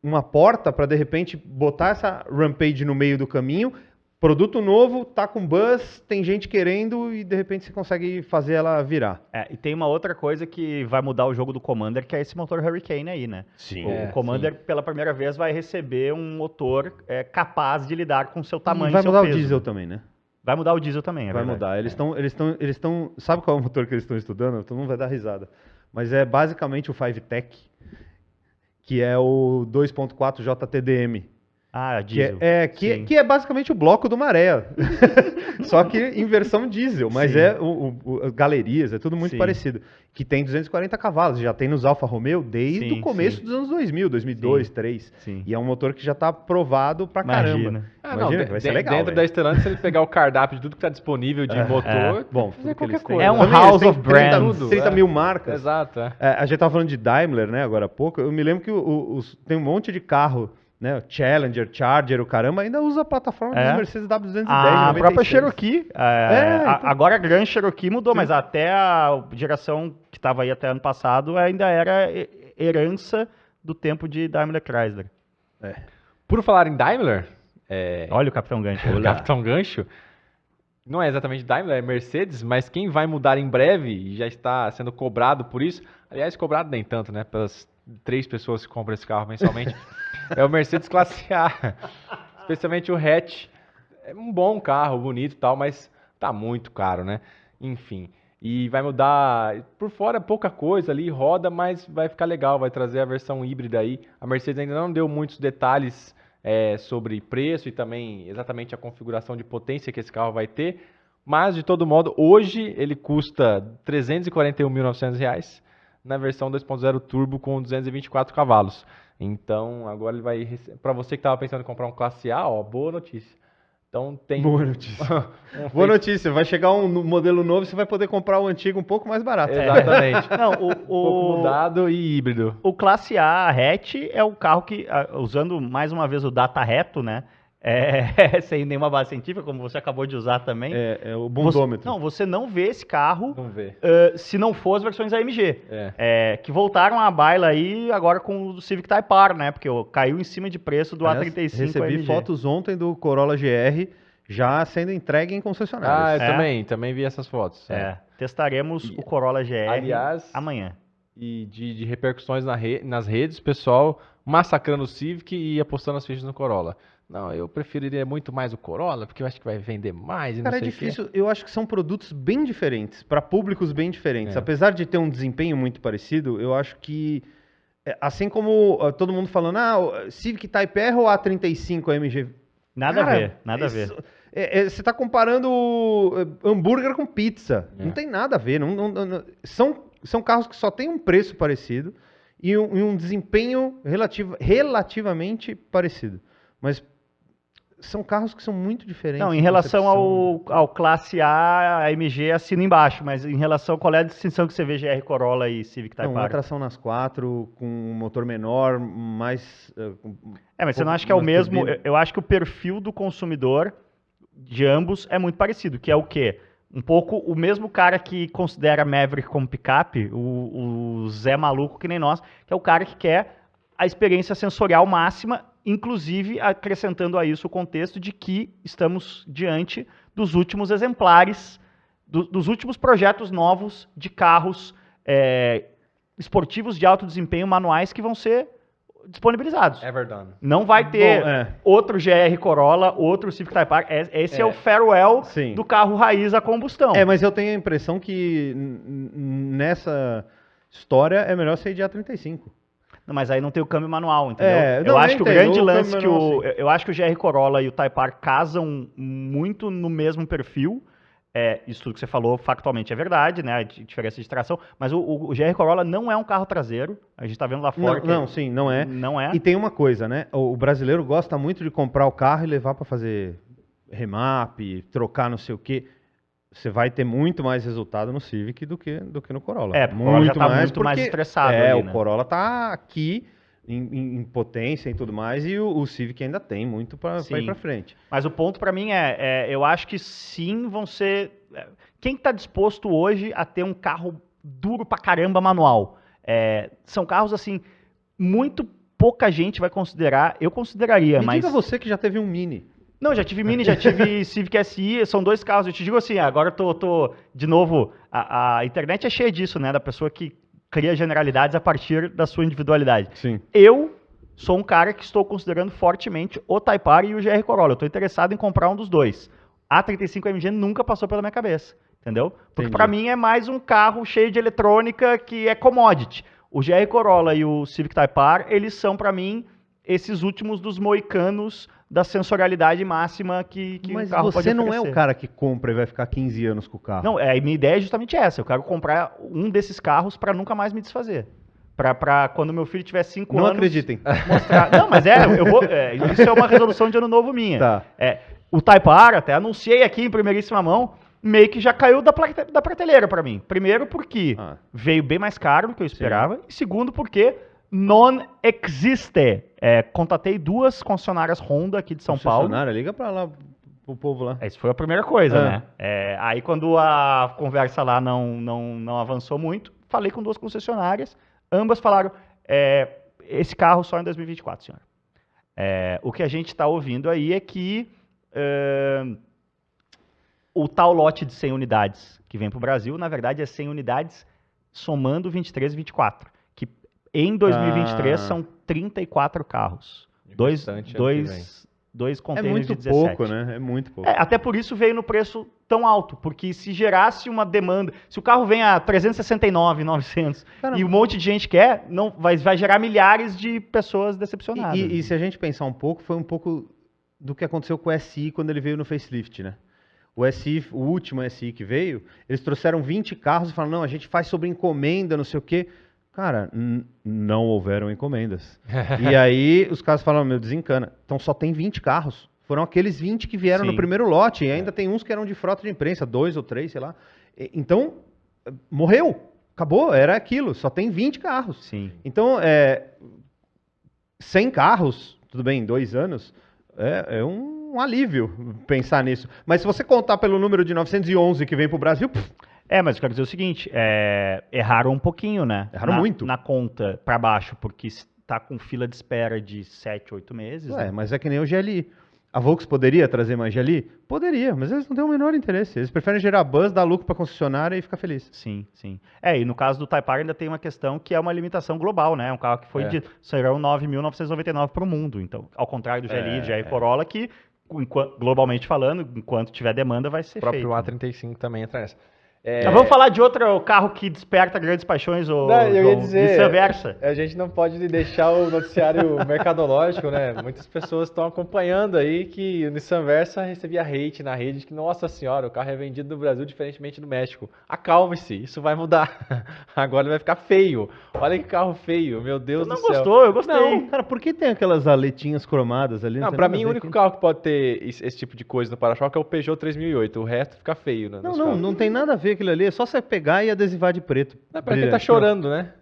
uma porta para, de repente, botar essa Rampage no meio do caminho, produto novo, tá com buzz, tem gente querendo e, de repente, você consegue fazer ela virar. E tem uma outra coisa que vai mudar o jogo do Commander, que é esse motor Hurricane aí, né? Sim. O Commander, pela primeira vez, vai receber um motor capaz de lidar com o seu tamanho e vai seu mudar peso. o diesel também, né? Vai mudar o diesel também, Vai mudar. Eles estão... Sabe qual é o motor que eles estão estudando? Todo mundo vai dar risada. Mas é basicamente o 5-Tech, que é o 2.4 JTDM. Diesel. Que é basicamente o bloco do Maré. Só que em versão diesel. Mas galerias, é tudo muito parecido. Que tem 240 cavalos. Já tem nos Alfa Romeo desde o começo dos anos 2000, 2002, 2003. Sim. E é um motor que já está provado pra caramba. Imagina, vai ser legal. Dentro da Stellantis, se ele pegar o cardápio de tudo que está disponível de motor, bom, fazer qualquer eles têm. coisa. É um Também house eles of têm 30, brands. 30 mil marcas. Exato. A gente estava falando de Daimler, né, agora há pouco. Eu me lembro que tem um monte de carro, né, Challenger, Charger, o caramba, ainda usa a plataforma dos Mercedes W210. A própria Cherokee. Então. Agora a Grand Cherokee mudou, mas até a geração que estava aí até ano passado ainda era herança do tempo de Daimler Chrysler. Por falar em Daimler... Olha o Capitão Gancho. O Capitão Gancho não é exatamente Daimler, é Mercedes, mas quem vai mudar em breve e já está sendo cobrado por isso, aliás, cobrado nem tanto, né, pelas 3 pessoas que compram esse carro mensalmente, é o Mercedes Classe A, especialmente o hatch. É um bom carro, bonito e tal, mas tá muito caro, né? Enfim, e vai mudar, por fora pouca coisa ali, roda, mas vai ficar legal, vai trazer a versão híbrida aí. A Mercedes ainda não deu muitos detalhes sobre preço e também exatamente a configuração de potência que esse carro vai ter, mas de todo modo, hoje ele custa R$ 341.900 na versão 2.0 turbo com 224 cavalos. Então, agora ele vai... Para você que estava pensando em comprar um Classe A, boa notícia. Então, tem... Boa notícia. Boa notícia. Vai chegar um modelo novo, você vai poder comprar o antigo um pouco mais barato. Exatamente. Não, um pouco mudado e híbrido. O Classe A hatch é o carro que, usando mais uma vez o data reto, né? Sem nenhuma base científica, como você acabou de usar também. É o bundômetro. Você não vê esse carro Não vê. Se não for as versões AMG. Que voltaram à baila aí agora com o Civic Type R, né? Porque caiu em cima de preço do A35 Recebi AMG. fotos ontem do Corolla GR já sendo entregue em concessionárias. Eu também vi essas fotos. Testaremos o Corolla GR aliás, amanhã. E de repercussões nas redes, pessoal massacrando o Civic e apostando as fichas no Corolla. Não, eu preferiria muito mais o Corolla, porque eu acho que vai vender mais e Cara, não sei é difícil. Eu acho que são produtos bem diferentes, para públicos bem diferentes. É. Apesar de ter um desempenho muito parecido, eu acho que, assim como todo mundo falando, Civic Type R ou A35 AMG? Nada a ver, nada a ver. Você está comparando hambúrguer com pizza. Não tem nada a ver. São carros que só têm um preço parecido e um desempenho relativamente parecido. Mas são carros que são muito diferentes. Não, em relação ao Classe A, a AMG assina embaixo, mas em relação qual é a distinção que você vê GR Corolla e Civic Type R? Uma tração nas 4, com um motor menor, mais... mas você não acha que é o mesmo? Eu acho que o perfil do consumidor de ambos é muito parecido, que é o quê? Um pouco o mesmo cara que considera Maverick como picape, o Zé maluco que nem nós, que é o cara que quer a experiência sensorial máxima, inclusive acrescentando a isso o contexto de que estamos diante dos últimos exemplares, dos últimos projetos novos de carros esportivos de alto desempenho manuais que vão ser disponibilizados. É verdade. Não vai ter outro GR Corolla, outro Civic Type R. Esse é o farewell do carro raiz a combustão. Mas eu tenho a impressão que nessa história é melhor ser de A35. Não, mas aí não tem o câmbio manual, entendeu? É, eu não, acho eu que o entendo, grande o lance câmbio que o... manual, Eu acho que o GR Corolla e o Type R casam muito no mesmo perfil. Isso tudo que você falou factualmente é verdade, né? A diferença de tração. Mas o GR Corolla não é um carro traseiro. A gente tá vendo lá fora Não, sim, não é. Não é. E tem uma coisa, né? O brasileiro gosta muito de comprar o carro e levar para fazer remap, trocar não sei o quê. Você vai ter muito mais resultado no Civic do que no Corolla. Porque o Corolla já tá muito mais porque estressado ali, o né? Corolla tá aqui em potência e tudo mais, e o Civic ainda tem muito para ir para frente. Mas o ponto para mim eu acho que sim vão ser... Quem tá disposto hoje a ter um carro duro pra caramba manual? São carros, assim, muito pouca gente vai considerar. Eu consideraria, mas... Diga você que já teve um Mini. Não, já tive Mini, já tive Civic SI, são dois carros. Eu te digo assim, agora eu tô de novo, a internet é cheia disso, né? Da pessoa que cria generalidades a partir da sua individualidade. Sim. Eu sou um cara que estou considerando fortemente o Type R e o GR Corolla. Eu estou interessado em comprar um dos dois. A 35 AMG nunca passou pela minha cabeça, entendeu? Porque para mim é mais um carro cheio de eletrônica que é commodity. O GR Corolla e o Civic Type R, eles são para mim esses últimos dos moicanos da sensorialidade máxima que o carro pode oferecer. Mas você não é o cara que compra e vai ficar 15 anos com o carro. Não, a minha ideia é justamente essa. Eu quero comprar um desses carros para nunca mais me desfazer. Para quando meu filho tiver 5 anos... Não acreditem. Mostrar... Não, mas eu vou... isso é uma resolução de ano novo minha. Tá. O Type R, até anunciei aqui em primeiríssima mão, meio que já caiu da prateleira para mim. Primeiro porque veio bem mais caro do que eu esperava. Sim. E segundo porque non existe. Contatei 2 concessionárias Honda aqui de São Paulo. Concessionária? Liga para lá, pro povo lá. Isso foi a primeira coisa, né? Aí quando a conversa lá não avançou muito, falei com 2 concessionárias. Ambas falaram, esse carro só em 2024, senhor. O que a gente está ouvindo aí é que o tal lote de 100 unidades que vem para o Brasil, na verdade, é 100 unidades somando 23 e 24. Que em 2023 são 34 carros. Dois containers de 17. É muito pouco, né? É muito pouco. Até por isso veio no preço tão alto, porque se gerasse uma demanda, se o carro vem a 369.900 e um monte de gente quer, não vai gerar milhares de pessoas decepcionadas. E se a gente pensar um pouco, foi um pouco do que aconteceu com o SI quando ele veio no facelift, né? O SI, o último SI que veio, eles trouxeram 20 carros e falaram, não, a gente faz sobre encomenda, não sei o quê. Cara, não houveram encomendas. E aí os caras falaram, meu, desencana. Então só tem 20 carros. Foram aqueles 20 que vieram no primeiro lote. E ainda tem uns que eram de frota de imprensa, 2 ou 3, sei lá. Então, morreu. Acabou, era aquilo. Só tem 20 carros. Sim. Então, 100 carros, tudo bem, em 2 anos, é um alívio pensar nisso. Mas se você contar pelo número de 911 que vem pro Brasil... mas eu quero dizer o seguinte, erraram um pouquinho, né? Erraram muito. Na conta para baixo, porque está com fila de espera de 7, 8 meses. Né? Mas é que nem o GLI. A Volks poderia trazer mais GLI? Poderia, mas eles não têm o menor interesse. Eles preferem gerar buzz, dar lucro para a concessionária e ficar feliz. Sim, sim. E no caso do Type R ainda tem uma questão que é uma limitação global, né? Um carro que foi serão 9.999 para o mundo. Então, ao contrário do GLI, do GR Corolla, que globalmente falando, enquanto tiver demanda, vai ser feito. O próprio A35 também entra nessa. Vamos falar de outro carro que desperta grandes paixões, ou eu ia dizer, vice-versa. A gente não pode deixar o noticiário mercadológico, né? Muitas pessoas estão acompanhando aí que o Nissan Versa recebia hate na rede de que, nossa senhora, o carro é vendido no Brasil diferentemente do México. Acalme-se, isso vai mudar. Agora ele vai ficar feio. Olha que carro feio, meu Deus do céu. Você não gostou? Eu gostei. Não, cara, por que tem aquelas aletinhas cromadas ali? Não, pra mim o único carro que pode ter esse tipo de coisa no para-choque é o Peugeot 3008. O resto fica feio, né? Não tem nada a ver aquilo ali, é só você pegar e adesivar de preto. Parece que ele tá chorando, né?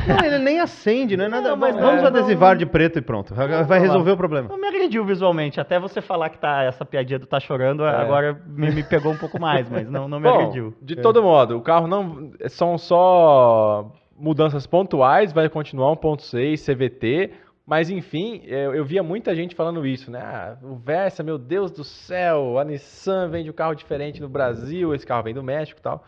Não, ele nem acende, não é nada. Mas vamos adesivar de preto e pronto. Vai resolver o problema. Não me agrediu visualmente. Até você falar que essa piadinha do tá chorando, agora me pegou um pouco mais, mas não me agrediu. De todo modo, o carro não. São só mudanças pontuais, vai continuar 1.6 CVT. Mas enfim, eu via muita gente falando isso, né? O Versa, meu Deus do céu, a Nissan vende um carro diferente no Brasil, esse carro vem do México e tal.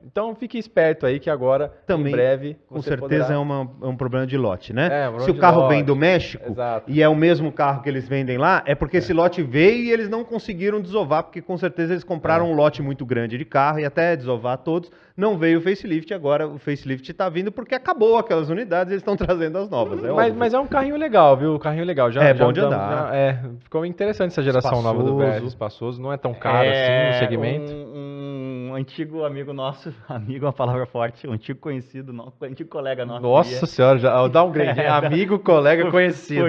Então fique esperto aí que agora, Também, em breve, Com você certeza poderá... é um problema de lote, né? É, um problema Se o de carro lote. vem do México Exato. e é o mesmo carro que eles vendem lá, é porque esse lote veio e eles não conseguiram desovar, porque com certeza eles compraram um lote muito grande de carro e até desovar todos, não veio o facelift, agora o facelift tá vindo porque acabou aquelas unidades e eles estão trazendo as novas, Mas é um carrinho legal, viu? Carrinho legal. É bom de andar. Ficou interessante essa geração nova do Espaçoso. VR, espaçoso. Não é tão caro assim no segmento. Um antigo amigo nosso, amigo é uma palavra forte, um antigo conhecido, um antigo colega nosso. Nossa senhora, já dá um grande. Amigo, colega, conhecido.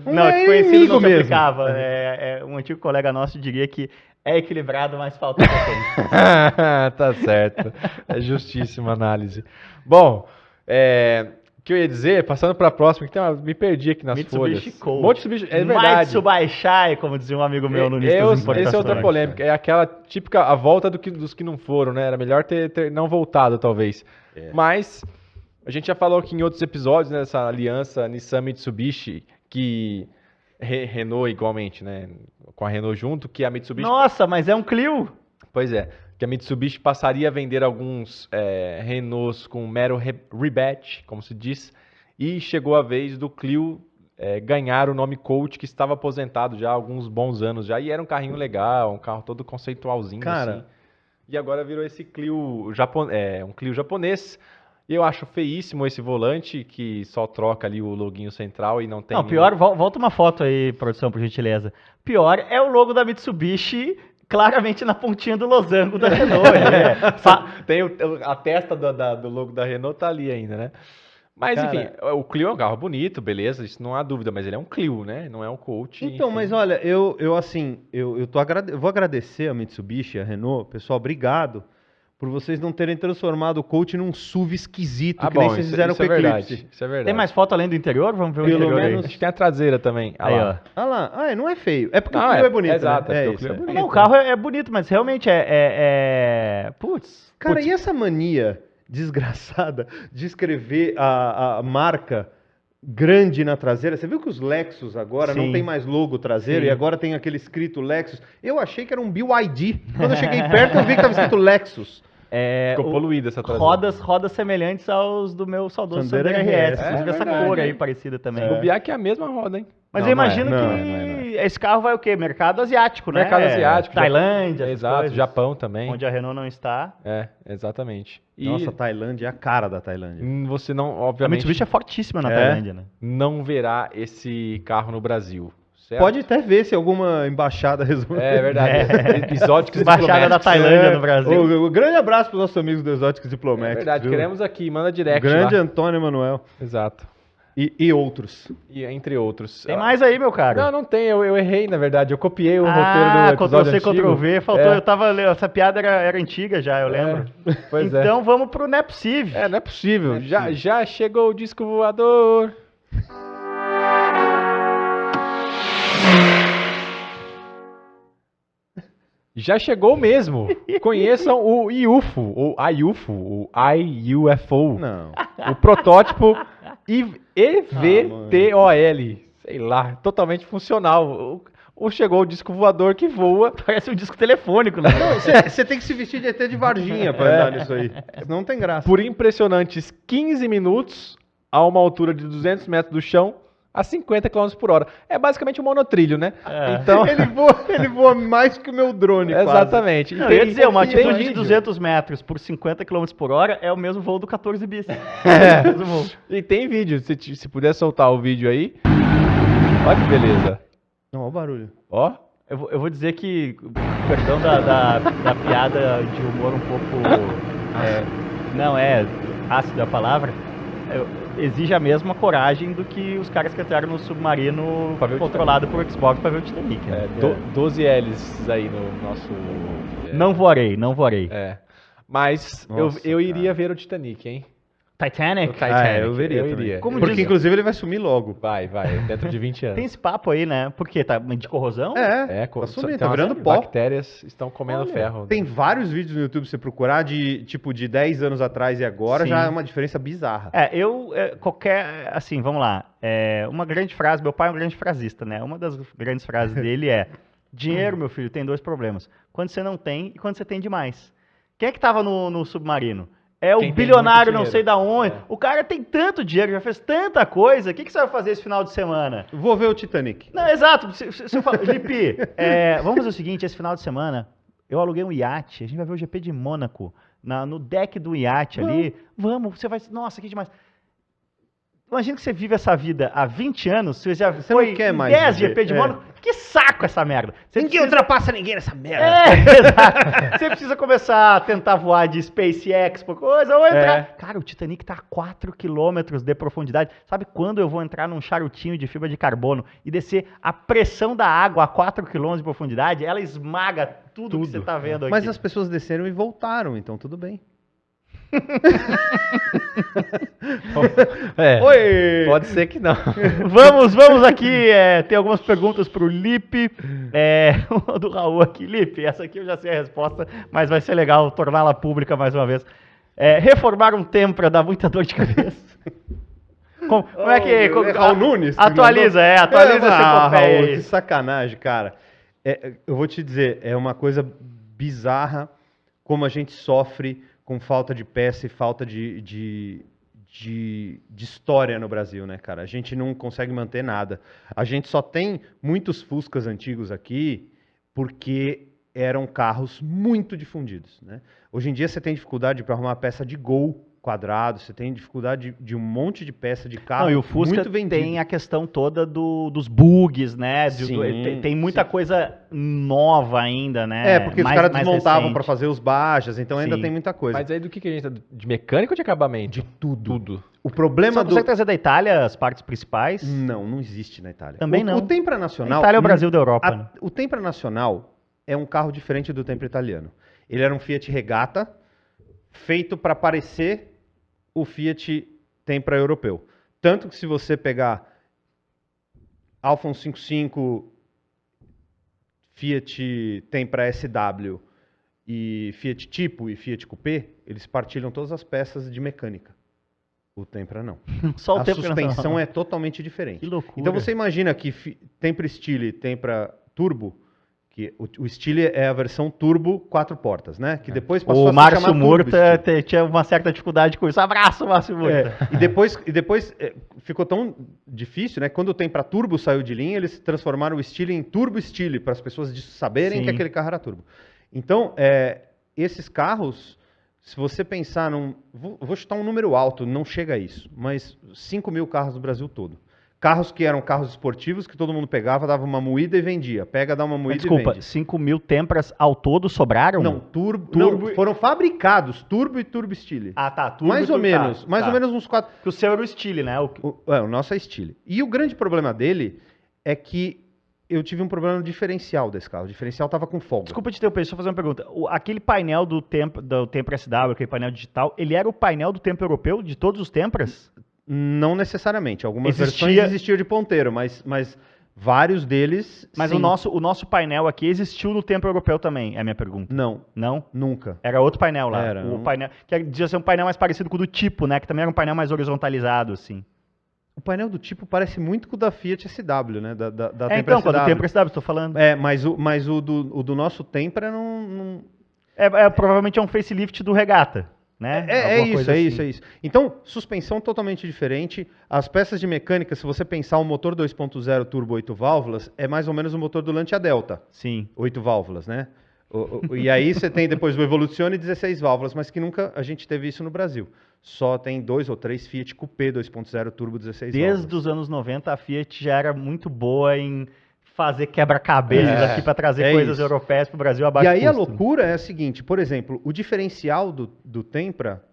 Não, é conhecido inimigo não se mesmo. aplicava. Um antigo colega nosso diria que é equilibrado, mas falta potência. Tá certo. É justíssima análise. Bom, o que eu ia dizer, passando para a próxima, que me perdi aqui nas Mitsubishi folhas. Colt. Mitsubishi, é verdade. Mitsubishi, como dizia um amigo meu no Listas Importações. Esse é outra polêmica. É aquela típica, a volta dos que não foram, né? Era melhor ter não voltado, talvez. Mas, a gente já falou aqui em outros episódios, né? Dessa aliança Nissan-Mitsubishi, que... Renault igualmente, né? Com a Renault junto, que a Mitsubishi... Nossa, mas é um Clio? Pois é. Que a Mitsubishi passaria a vender alguns Renaults com mero rebate, como se diz, e chegou a vez do Clio ganhar o nome Colt, que estava aposentado já há alguns bons anos já, e era um carrinho legal, um carro todo conceitualzinho, Cara, assim. E agora virou esse Clio um Clio japonês. E eu acho feíssimo esse volante, que só troca ali o loginho central e não tem... Não, pior, volta uma foto aí, produção, por gentileza. Pior é o logo da Mitsubishi claramente na pontinha do losango da Renault. Tem a testa do logo da Renault tá ali ainda, né? Mas, Cara, enfim, o Clio é um carro bonito, beleza, isso não há dúvida, mas ele é um Clio, né? Não é um Colt. Então, enfim. mas olha, eu vou agradecer a Mitsubishi, a Renault, pessoal, obrigado por vocês não terem transformado o Colt num SUV esquisito, que nem vocês fizeram com o Eclipse. Isso é verdade. Tem mais foto além do interior? Vamos ver o Pelo interior aí. menos- Acho que tem a traseira também. Aí, ó. Ah lá, não é feio. É porque Não, o Clio é bonito, exato, né? é porque o isso, Clio é bonito. Não, o carro é bonito, mas realmente Putz. Cara, e essa mania desgraçada de escrever a marca grande na traseira? Você viu que os Lexus agora não Sim. tem mais logo traseiro Sim. e agora tem aquele escrito Lexus? Eu achei que era um BYD. Quando eu cheguei perto, eu vi que estava escrito Lexus. Ficou poluída essa traseira. Rodas semelhantes aos do meu saudoso Sandero Sandero RS. RS. Inclusive essa verdade, cor aí hein? parecida também. Bobear que é a mesma roda, hein? Mas Não, eu não é. imagino Não, que não é. esse carro vai o quê? Mercado asiático, né? Mercado asiático. Tailândia, essas Exato, coisas, Japão também. onde a Renault não está. Exatamente. E Nossa, a Tailândia é a cara da Tailândia. você não, A obviamente, Mitsubishi é fortíssima na É. Tailândia, né? não verá esse carro no Brasil. Certo? Pode até ver se alguma embaixada resolver. É verdade. Exóticos Embaixada da Diplomáticos. Tailândia no Brasil. Grande abraço para os nossos amigos do Exóticos É Diplomáticos. verdade, viu? queremos aqui, manda direct Grande lá. Antônio Emanuel. Exato. E outros. E entre outros. Tem mais aí, meu caro? Não tem, eu errei, na verdade. Eu copiei o roteiro do episódio Ctrl-C, antigo. Ctrl-V, faltou, eu tava lendo, essa piada era antiga já, eu lembro. Pois é. Então vamos pro Não é Possível. Não é possível. Já chegou o disco voador. Já chegou mesmo. Conheçam o IUFO, ou IUFO, Não. o protótipo EVTOL. Sei lá, totalmente funcional. Ou chegou o disco voador que voa. Parece um disco telefônico, né? Você tem que se vestir de ET de Varginha pra andar nisso aí. Senão não tem graça. Por impressionantes 15 minutos, a uma altura de 200 metros do chão, a 50 km por hora. É basicamente um monotrilho, né? É. Então, Ele voa mais que o meu drone, quase. exatamente. Não, eu ia dizer, uma tem altitude de vídeo. 200 metros por 50 km por hora é o mesmo voo do 14 bis. É. Mesmo voo. E tem vídeo, se puder soltar o vídeo aí. Olha que beleza. Não, olha o barulho. Ó. Eu vou dizer que, perdão da piada de humor um pouco... não é ácido a palavra, exige a mesma coragem do que os caras que entraram no submarino Pra ver o controlado por Xbox para ver o Titanic. né? 12 Ls aí no nosso... Não voarei. Mas Nossa, eu iria cara. ver o Titanic, hein? Titanic? O Titanic, eu veria eu também. iria. Como Porque, diz- inclusive, ele vai sumir logo. Vai, dentro de 20 anos. Tem esse papo aí, né? Por quê? Tá de corrosão? Tá sumindo, tem tá umas virando pó. bactérias estão comendo Olha, ferro. Tem vários vídeos no YouTube, se você procurar, de 10 anos atrás e agora, Sim. já é uma diferença bizarra. Assim, vamos lá. Uma grande frase, meu pai é um grande frasista, né? Uma das grandes frases dele é: dinheiro, meu filho, tem dois problemas. Quando você não tem e quando você tem demais. Quem é que tava no submarino? É o Quem tem bilionário muito não sei da onde. É. O cara tem tanto dinheiro, já fez tanta coisa. O que você vai fazer esse final de semana? Vou ver o Titanic. Não, exato. Se eu falar, Lipe, vamos fazer o seguinte, esse final de semana eu aluguei um iate, a gente vai ver o GP de Mônaco, no deck do iate ali. Vamos, você vai... Nossa, que demais. Imagina que você vive essa vida há 20 anos, você já Você foi não quer em mais 10 viver, GP de Mônaco. Que saco essa merda. Você Ninguém precisa... ultrapassa ninguém nessa merda. exato. Você precisa começar a tentar voar de SpaceX por coisa, ou entrar... Cara, o Titanic tá a 4 quilômetros de profundidade. Sabe quando eu vou entrar num charutinho de fibra de carbono e descer a pressão da água a 4 quilômetros de profundidade? Ela esmaga tudo que você tá vendo aqui. Mas as pessoas desceram e voltaram, então tudo bem. Oi! Pode ser que não. Vamos aqui, tem algumas perguntas pro Lipe, do Raul aqui. Lipe, essa aqui eu já sei a resposta, mas vai ser legal torná-la pública mais uma vez. Reformar um Tempra dá muita dor de cabeça. Como é que... Raul Nunes? Atualiza essa epopeia Raul, aí. que sacanagem, cara. Eu vou te dizer, é uma coisa bizarra como a gente sofre com falta de peça e falta de história no Brasil, né, cara? A gente não consegue manter nada. A gente só tem muitos Fuscas antigos aqui porque eram carros muito difundidos, né? Hoje em dia você tem dificuldade para arrumar uma peça de Gol quadrado, você tem dificuldade de um monte de peça de carro. Não, e o Fusca muito vendido. tem a questão toda dos bugs, né? Tem muita coisa nova ainda, né? Porque os caras desmontavam para fazer os baixas, então ainda tem muita coisa. Mas aí do que a gente tá? De mecânico ou de acabamento? De tudo. Tudo. O problema Você consegue trazer da Itália as partes principais? Não existe na Itália. Também não. O Tempra Nacional... A Itália é o Brasil da Europa, né? O Tempra Nacional é um carro diferente do Tempra italiano. Ele era um Fiat Regata feito para parecer o Fiat Tempra europeu. Tanto que se você pegar Alfa 155, Fiat Tempra SW e Fiat Tipo e Fiat Coupé, eles partilham todas as peças de mecânica. O Tempra não. Só o A Tempra suspensão Nacional. é totalmente diferente. Que loucura. Então você imagina que Tempra Stile e Tempra Turbo, que o Stile é a versão turbo 4 portas, né? Que depois passou O a se Márcio chamar Murta Turbo Stile. tinha uma certa dificuldade com isso. Abraço, Márcio Murta. E depois ficou tão difícil, né? Quando o Tempra Turbo saiu de linha, eles transformaram o Stile em Turbo Stile, para as pessoas saberem Sim. que aquele carro era turbo. Então, esses carros, se você pensar vou chutar um número alto, não chega a isso, mas 5 mil carros no Brasil todo. Carros que eram carros esportivos, que todo mundo pegava, dava uma moída e vendia. Pega, dá uma moída e Desculpa, vende. 5 mil Tempras ao todo sobraram? Não, não, foram fabricados Turbo e Turbo Stile. Ah, tá. Turbo mais e ou turbo, menos, tá, mais tá. ou menos uns 4. Que o seu era o Stile, né? O nosso é Stile. E o grande problema dele é que eu tive um problema no diferencial desse carro. O diferencial estava com folga. Desculpa te interromper, deixa eu fazer uma pergunta. Aquele painel do Tempra SW, aquele painel digital, ele era o painel do Tempra europeu de todos os Tempras? Não necessariamente. Algumas Existia- versões existiam de ponteiro, mas vários deles, Mas sim. o nosso painel aqui existiu no Tempra europeu também, é a minha pergunta. Não, Não? nunca. Era outro painel lá. Era, O não. painel, que devia ser um painel mais parecido com o do tipo, né? Que também era um painel mais horizontalizado, assim. O painel do tipo parece muito com o da Fiat SW, né? Da Tempra Então, com o do SW. Tempra SW, estou falando. Mas o do nosso Tempra não... Provavelmente é um facelift do Regata, né? É Alguma coisa assim. isso. Então, suspensão totalmente diferente. As peças de mecânica, se você pensar um motor 2.0 turbo 8 válvulas, é mais ou menos o motor do Lancia Delta. Sim. 8 válvulas, né? E aí você tem depois o Evoluzione 16 válvulas, mas que nunca a gente teve isso no Brasil. Só tem 2 ou 3 Fiat Coupé 2.0 turbo 16 válvulas. Desde os anos 90, a Fiat já era muito boa em fazer quebra-cabeças aqui para trazer coisas isso. europeias para o Brasil abaixo E aí a custo. loucura é a seguinte, por exemplo, o diferencial do Tempra,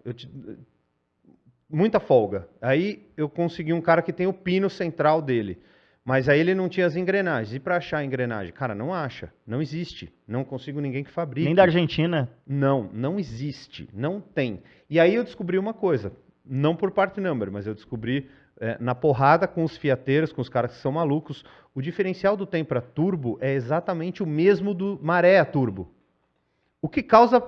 muita folga. Aí eu consegui um cara que tem o pino central dele, mas aí ele não tinha as engrenagens. E para achar a engrenagem? Cara, não acha, não existe. Não consigo ninguém que fabrique. Nem da Argentina. Não existe, não tem. E aí eu descobri uma coisa, não por part number, mas eu descobri na porrada com os fiateiros, com os caras que são malucos, o diferencial do Tempra Turbo é exatamente o mesmo do Maré Turbo. O que causa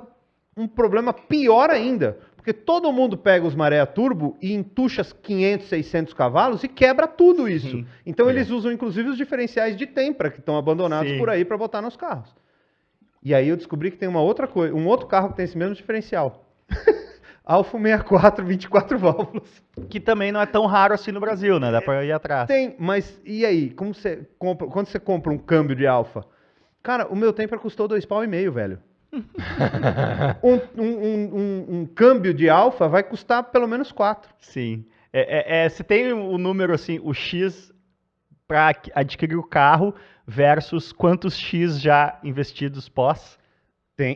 um problema pior ainda, porque todo mundo pega os Maré Turbo e entuxa 500, 600 cavalos e quebra tudo isso. Sim. Então eles usam inclusive os diferenciais de Tempra que estão abandonados Sim. por aí para botar nos carros. E aí eu descobri que tem uma outra coisa, um outro carro que tem esse mesmo diferencial. Alfa 64, 24 válvulas. Que também não é tão raro assim no Brasil, né? Dá pra ir atrás. Tem, mas e aí? Como você compra, quando você compra um câmbio de Alfa? Cara, o meu Tempra custou R$2,5, velho. Um câmbio de Alfa vai custar pelo menos 4. Sim. Você tem o número, assim, o X para adquirir o carro versus quantos X já investidos pós?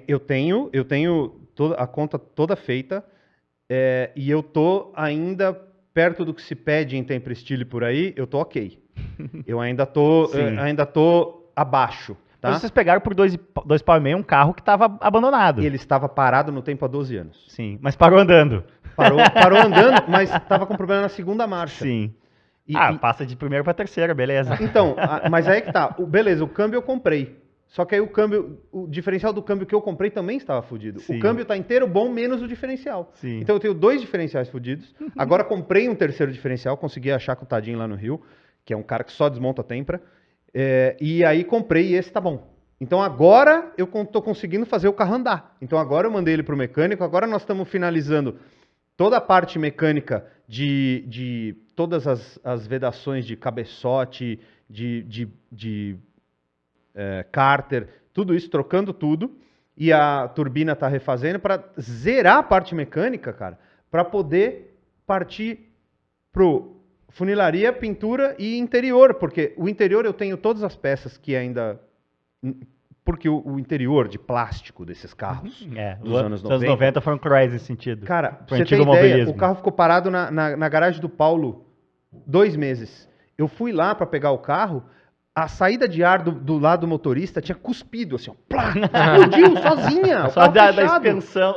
Eu tenho a conta toda feita e eu tô ainda perto do que se pede em Tempra Style por aí, eu tô ok. Eu ainda tô abaixo. Tá? Mas vocês pegaram por R$2,5 um carro que estava abandonado. E ele estava parado no tempo há 12 anos. Sim, mas parou andando. Parou andando, mas estava com problema na segunda marcha. Sim. E- Passa de primeira para terceira, beleza. Então, mas aí que tá. Beleza, o câmbio eu comprei. Só que aí o diferencial do câmbio que eu comprei também estava fudido. Sim. O câmbio tá inteiro bom, menos o diferencial. Sim. Então eu tenho 2 diferenciais fudidos. Agora comprei um terceiro diferencial, consegui achar com o Tadinho lá no Rio, que é um cara que só desmonta Tempra. E aí comprei e esse tá bom. Então agora eu tô conseguindo fazer o carro andar. Então agora eu mandei ele pro mecânico, agora nós estamos finalizando toda a parte mecânica de todas as vedações de cabeçote, de cárter, tudo isso, trocando tudo. E a turbina tá refazendo para zerar a parte mecânica, cara, para poder partir pro funilaria, pintura e interior, porque o interior eu tenho todas as peças que ainda... Porque o interior de plástico desses carros dos anos 90... Os anos 90 foram cruéis nesse sentido. Cara, Pro pra você ter antigo ideia, mobilismo. o carro ficou parado na garagem do Paulo 2 meses. Eu fui lá para pegar o carro, a saída de ar do lado do motorista tinha cuspido, assim, ó, plá, explodiu sozinha. O Só carro da fechado. expansão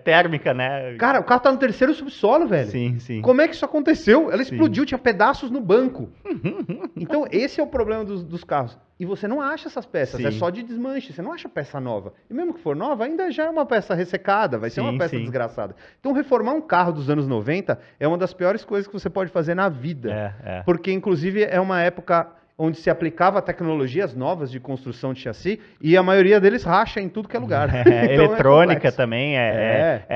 térmica, né? Cara, o carro tá no 3º subsolo, velho. Sim, sim. Como é que isso aconteceu? Ela Sim. explodiu, tinha pedaços no banco. Então, esse é o problema dos carros. E você não acha essas peças, Sim. é só de desmanche, você não acha peça nova. E mesmo que for nova, ainda já é uma peça ressecada, vai ser uma Sim, peça sim. desgraçada. Então, reformar um carro dos anos 90 é uma das piores coisas que você pode fazer na vida. Porque, inclusive, é uma época onde se aplicava tecnologias novas de construção de chassi e a maioria deles racha em tudo que é lugar. Então, Eletrônica complexo. também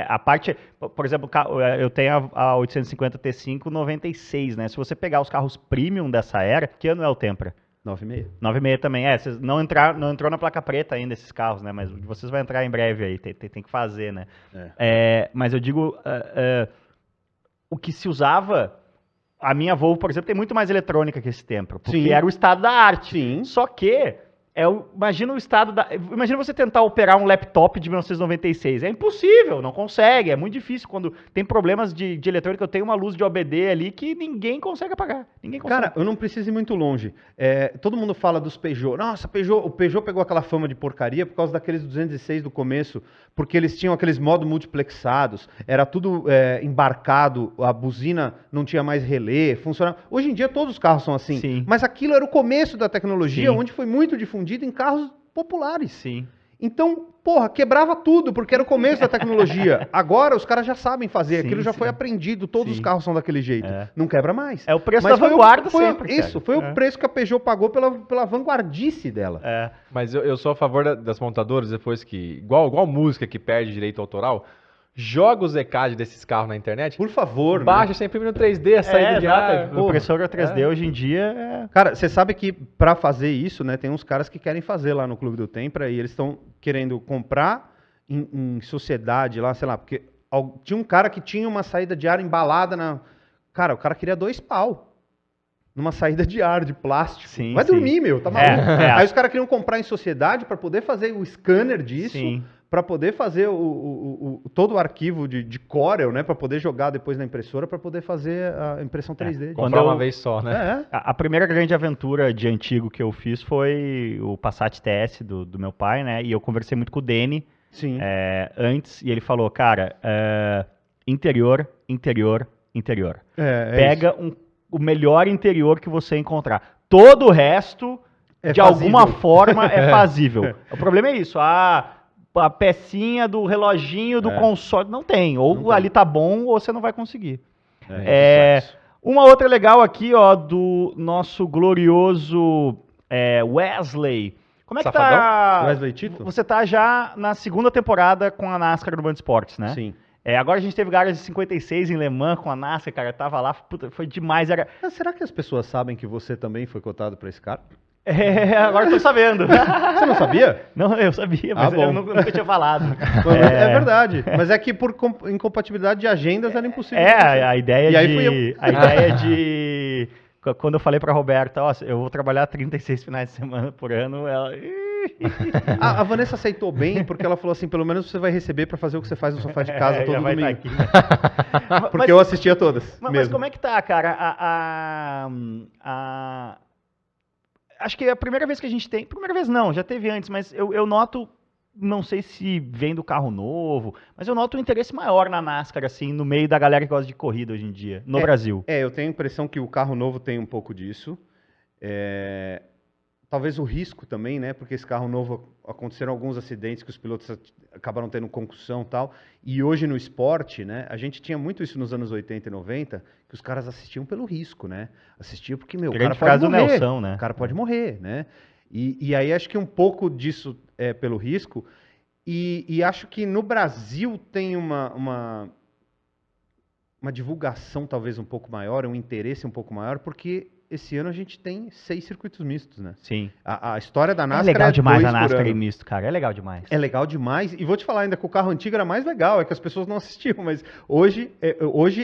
a parte, por exemplo, eu tenho a 850 T5 96, né? Se você pegar os carros premium dessa era, que ano é o Tempra? 9,5. 9,6 também, vocês não entrou na placa preta ainda esses carros, né? Mas vocês vão entrar em breve aí, tem que fazer, né? Mas eu digo, o que se usava, a minha Volvo, por exemplo, tem muito mais eletrônica que esse Tempra, porque Sim. era o estado da arte. Sim. Só que, imagina o estado imagina você tentar operar um laptop de 1996, é impossível, não consegue, é muito difícil quando tem problemas de eletrônica. Eu tenho uma luz de OBD ali que ninguém consegue apagar, ninguém consegue. Cara, eu não preciso ir muito longe. Todo mundo fala dos Peugeot. Nossa, o Peugeot pegou aquela fama de porcaria por causa daqueles 206 do começo, porque eles tinham aqueles modos multiplexados, era tudo embarcado, a buzina não tinha mais relé, funcionava. Hoje em dia todos os carros são assim, Sim. mas aquilo era o começo da tecnologia, Sim. onde foi muito difundido em carros populares. Sim. Então, porra, quebrava tudo, porque era o começo da tecnologia. Agora os caras já sabem fazer, Sim, aquilo já foi sim. aprendido, todos Sim. os carros são daquele jeito. Não quebra mais. É o preço Mas da vanguarda foi sempre, cara. Isso, foi o preço que a Peugeot pagou pela vanguardice dela. Mas eu sou a favor das montadoras, depois que, igual música que perde direito autoral, joga os ECAD desses carros na internet, Por favor, baixa, você imprime no 3D, a saída de ar. O impressora 3D hoje em dia Cara, você sabe que pra fazer isso, né, tem uns caras que querem fazer lá no Clube do Tempra e eles estão querendo comprar em sociedade lá, sei lá, porque tinha um cara que tinha uma saída de ar embalada na... Cara, o cara queria 2 pau numa saída de ar de plástico. Sim, Vai sim. dormir, meu, tá maluco? É. Aí os caras queriam comprar em sociedade pra poder fazer o scanner disso, Sim. pra poder fazer todo o arquivo de Corel, né, pra poder jogar depois na impressora, pra poder fazer a impressão 3D. Quando Comprar eu- uma vez só, né? A primeira grande aventura de antigo que eu fiz foi o Passat TS do meu pai, né? E eu conversei muito com o Deni Sim. antes, e ele falou, cara, interior. É O melhor interior que você encontrar. Todo o resto, É de fazível. alguma forma, é fazível. O problema é isso, a pecinha do reloginho do console não tem. Ou Não tem. ali tá bom, ou você não vai conseguir. complexo. Uma outra legal aqui, ó, do nosso glorioso Wesley. Como é que Safadão? tá? Wesley Tito? Você tá já na segunda temporada com a NASCAR do Band Esportes, né? Sim. Agora a gente teve Garage 56 em Le Mans com a NASCAR, cara. Eu tava lá, puta, foi demais. Mas será que as pessoas sabem que você também foi cotado para esse cara? Agora eu tô sabendo. Você não sabia? Não, eu sabia, mas bom. eu nunca tinha falado. É verdade. Mas é que por incompatibilidade de agendas era impossível. acontecer. A ideia E aí de... fui eu. A ideia de... Quando eu falei pra Roberta, ó, eu vou trabalhar 36 finais de semana por ano, ela... A Vanessa aceitou bem, porque ela falou assim, pelo menos você vai receber para fazer o que você faz no sofá de casa todo já vai domingo. tá aqui, né? Porque eu assistia todas, Mas mesmo. como é que tá, cara? Acho que é a primeira vez que a gente tem... Primeira vez não, já teve antes, mas eu noto... Não sei se vem do carro novo, mas eu noto um interesse maior na NASCAR, assim, no meio da galera que gosta de corrida hoje em dia, no Brasil. Eu tenho a impressão que o carro novo tem um pouco disso. Talvez o risco também, né? Porque esse carro novo aconteceram alguns acidentes que os pilotos acabaram tendo concussão e tal. E hoje no esporte, né? A gente tinha muito isso nos anos 80 e 90, que os caras assistiam pelo risco, né? Assistiam porque, o cara pode do morrer. Nelson, né? O cara pode morrer, né? E aí acho que um pouco disso é pelo risco. E acho que no Brasil tem uma divulgação talvez um pouco maior, um interesse um pouco maior, porque esse ano a gente tem 6 circuitos mistos, né? Sim. A história da É NASCAR legal demais 2 a por NASCAR ano. em misto, cara. É legal demais. É legal demais. E vou te falar ainda que o carro antigo era mais legal, é que as pessoas não assistiam, mas hoje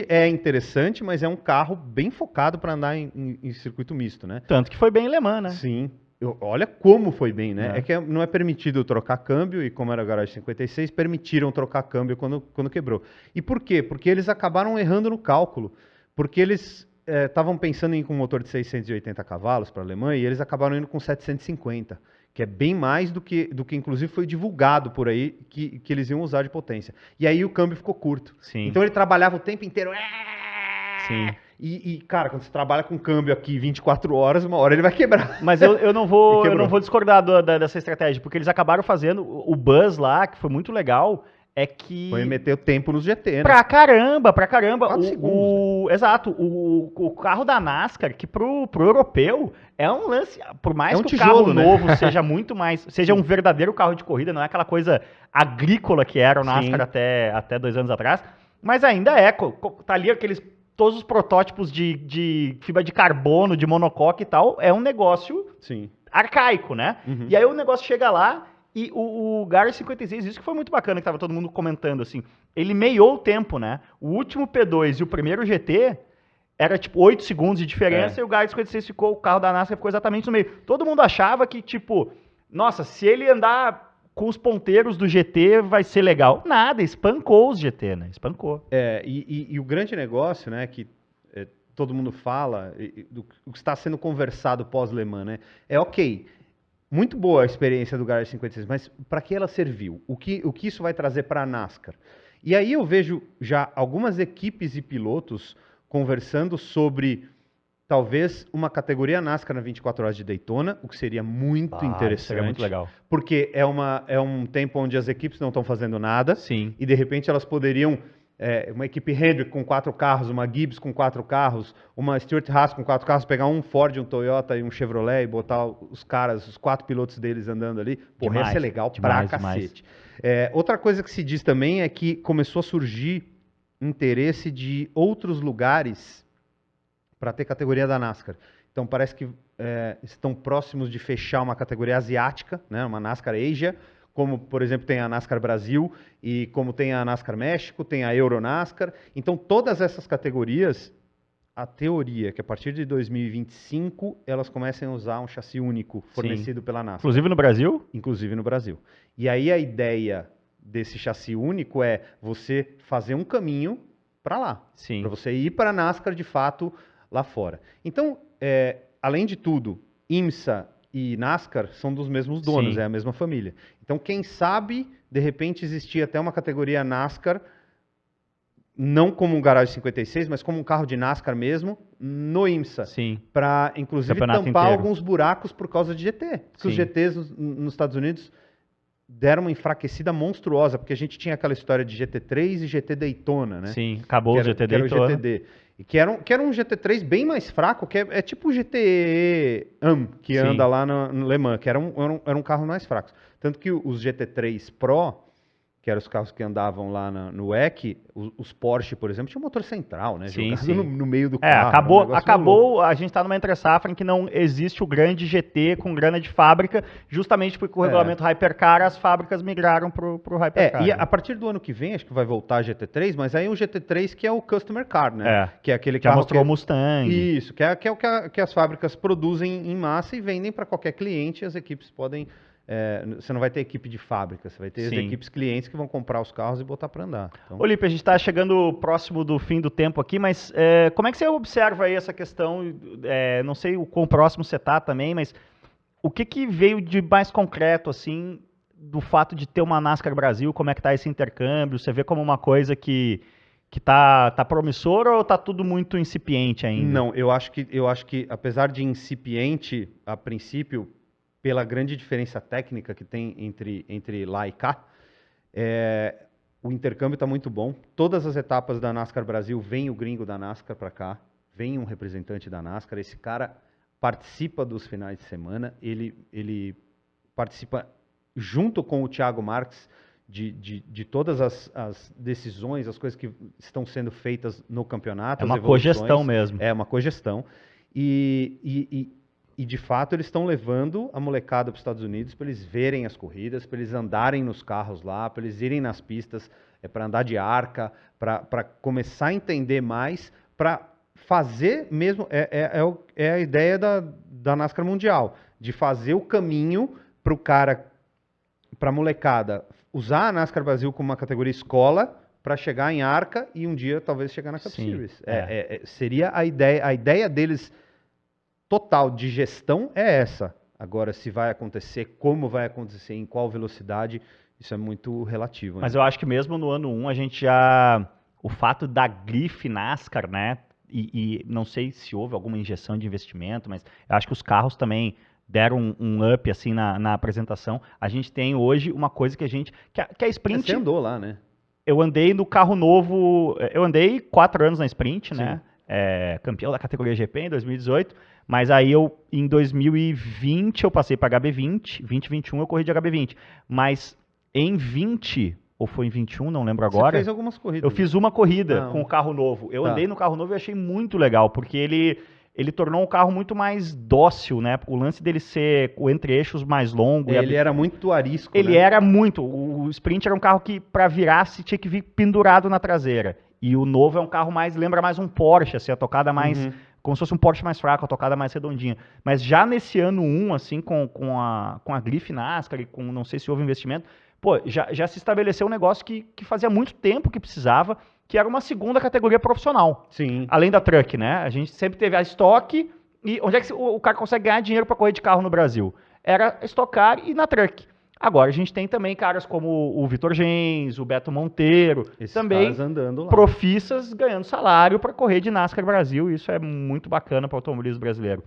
é interessante, mas é um carro bem focado para andar em circuito misto, né? Tanto que foi bem em Le Mans, né? Sim. Olha como foi bem, né? É. É que não é permitido trocar câmbio, e como era a Garage 56, permitiram trocar câmbio quando quebrou. E por quê? Porque eles acabaram errando no cálculo. Porque eles estavam pensando em ir com um motor de 680 cavalos para a Alemanha, e eles acabaram indo com 750, que é bem mais do que inclusive foi divulgado por aí que eles iam usar de potência. E aí o câmbio ficou curto. Sim. Então ele trabalhava o tempo inteiro. Sim. E, cara, quando você trabalha com câmbio aqui 24 horas, uma hora ele vai quebrar. Mas eu não E vou quebrou. discordar dessa estratégia, porque eles acabaram fazendo o buzz lá, que foi muito legal, é que... Foi meter o tempo nos GT, né? Pra caramba. 4 segundos, Exato, o carro da NASCAR, que pro europeu é um lance, por mais É um que tijolo, o carro né? novo seja muito mais, seja um verdadeiro carro de corrida, não é aquela coisa agrícola que era o NASCAR até 2 anos atrás, mas ainda tá ali todos os protótipos de fibra de carbono, de monocoque e tal, é um negócio Sim. arcaico, né? Uhum. E aí o negócio chega lá e o Garage 56, isso que foi muito bacana, que tava todo mundo comentando, assim, ele meiou o tempo, né? O último P2 e o primeiro GT era tipo 8 segundos de diferença e o Garage 56 o carro da NASCAR ficou exatamente no meio. Todo mundo achava que, tipo, nossa, se ele andar com os ponteiros do GT vai ser legal. Nada, espancou os GT, né? Espancou. E o grande negócio, né, que todo mundo fala, o que está sendo conversado pós-Le Mans, né, ok, muito boa a experiência do Garage 56, mas para que ela serviu? O que isso vai trazer para a NASCAR? E aí eu vejo já algumas equipes e pilotos conversando sobre talvez uma categoria NASCAR na 24 horas de Daytona, o que seria muito interessante. Seria muito legal. Porque é um tempo onde as equipes não estão fazendo nada. Sim. E de repente elas poderiam, uma equipe Hendrick com 4 carros, uma Gibbs com 4 carros, uma Stuart Haas com 4 carros, pegar um Ford, um Toyota e um Chevrolet e botar os 4 pilotos deles andando ali. Porra, ia ser legal pra cacete. Outra coisa que se diz também é que começou a surgir interesse de outros lugares para ter categoria da NASCAR. Então parece que estão próximos de fechar uma categoria asiática, né, uma NASCAR Asia, como, por exemplo, tem a NASCAR Brasil e como tem a NASCAR México, tem a EuroNASCAR. Então todas essas categorias, a teoria é que a partir de 2025 elas comecem a usar um chassi único fornecido pela NASCAR. Inclusive no Brasil? Inclusive no Brasil. E aí a ideia desse chassi único é você fazer um caminho para lá. Sim. Para você ir para a NASCAR de fato lá fora. Então, além de tudo, IMSA e NASCAR são dos mesmos donos, Sim. é a mesma família. Então, quem sabe, de repente, existir até uma categoria NASCAR, não como um Garage 56, mas como um carro de NASCAR mesmo, no IMSA. Sim. Para, inclusive, Campeonato tampar inteiro. alguns buracos por causa de GT. Porque os Sim. GTs nos Estados Unidos deram uma enfraquecida monstruosa, porque a gente tinha aquela história de GT3 e GT Daytona, né? Sim, acabou que o era, GT que era o Daytona. GTD. E que era um GT3 bem mais fraco, que é tipo o GTE AM, que Sim. anda lá no Le Mans, que era um carro mais fraco. Tanto que os GT3 Pro, que eram os carros que andavam lá no WEC, os Porsche, por exemplo, tinha um motor central, né? Sim, Jogado sim. no meio do carro. Acabou, a gente está numa entre-safra em que não existe o grande GT com grana de fábrica, justamente porque o regulamento Hypercar, as fábricas migraram pro Hypercar. E a partir do ano que vem, acho que vai voltar a GT3, mas aí o GT3 que é o Customer Car, né? Que é aquele já carro mostrou o Mustang. Isso, que é o que as fábricas produzem em massa e vendem para qualquer cliente, e as equipes podem... você não vai ter equipe de fábrica, você vai ter as equipes clientes que vão comprar os carros e botar para andar. Então... Olipe, a gente está chegando próximo do fim do tempo aqui, mas como é que você observa aí essa questão? Não sei o quão próximo você está também, mas o que veio de mais concreto, assim, do fato de ter uma NASCAR Brasil? Como é que está esse intercâmbio? Você vê como uma coisa que tá promissora ou tá tudo muito incipiente ainda? Não, eu acho que apesar de incipiente, a princípio, pela grande diferença técnica que tem entre lá e cá, o intercâmbio está muito bom. Todas as etapas da NASCAR Brasil, vem o gringo da NASCAR para cá, vem um representante da NASCAR, esse cara participa dos finais de semana, ele participa junto com o Thiago Marques de todas as decisões, as coisas que estão sendo feitas no campeonato. É uma cogestão mesmo. É uma cogestão. E de fato eles estão levando a molecada para os Estados Unidos para eles verem as corridas, para eles andarem nos carros lá, para eles irem nas pistas, para andar de arca, para começar a entender mais, para fazer mesmo, é a ideia da NASCAR Mundial, de fazer o caminho para o cara, para a molecada, usar a NASCAR Brasil como uma categoria escola para chegar em arca e um dia talvez chegar na Cup Series. Seria a ideia deles total de gestão é essa. Agora, se vai acontecer, como vai acontecer, em qual velocidade, isso é muito relativo. Mas né? eu acho que mesmo no ano 1, a gente já... O fato da grife NASCAR, né? E não sei se houve alguma injeção de investimento, mas eu acho que os carros também deram um up, assim, na apresentação. A gente tem hoje uma coisa que a Sprint... Você andou lá, né? Eu andei no carro novo... Eu andei 4 anos na Sprint, né? Campeão da categoria GP em 2018, mas aí em 2020 eu passei para HB20, 2021 eu corri de HB20, mas em 20, ou foi em 21, não lembro agora. Você fez algumas corridas. Eu fiz uma corrida com o carro novo, eu andei no carro novo e achei muito legal, porque ele tornou um carro muito mais dócil, né? O lance dele ser o entre-eixos mais longo. Ele era muito arisco, Ele era muito. O Sprint era um carro que, para virar, se tinha que vir pendurado na traseira. E o novo é um carro lembra mais um Porsche, assim, a tocada mais, como se fosse um Porsche mais fraco, a tocada mais redondinha. Mas já nesse ano 1, assim, com a grife NASCAR e com, não sei se houve investimento, já se estabeleceu um negócio que fazia muito tempo que precisava, que era uma segunda categoria profissional. Sim. Além da Truck, né? A gente sempre teve a Stock, e onde é que o cara consegue ganhar dinheiro para correr de carro no Brasil? Era Stock Car e na Truck. Agora a gente tem também caras como o Vitor Gens, o Beto Monteiro, Esses também caras andando lá. profissas ganhando salário para correr de NASCAR Brasil. Isso é muito bacana para o automobilismo brasileiro.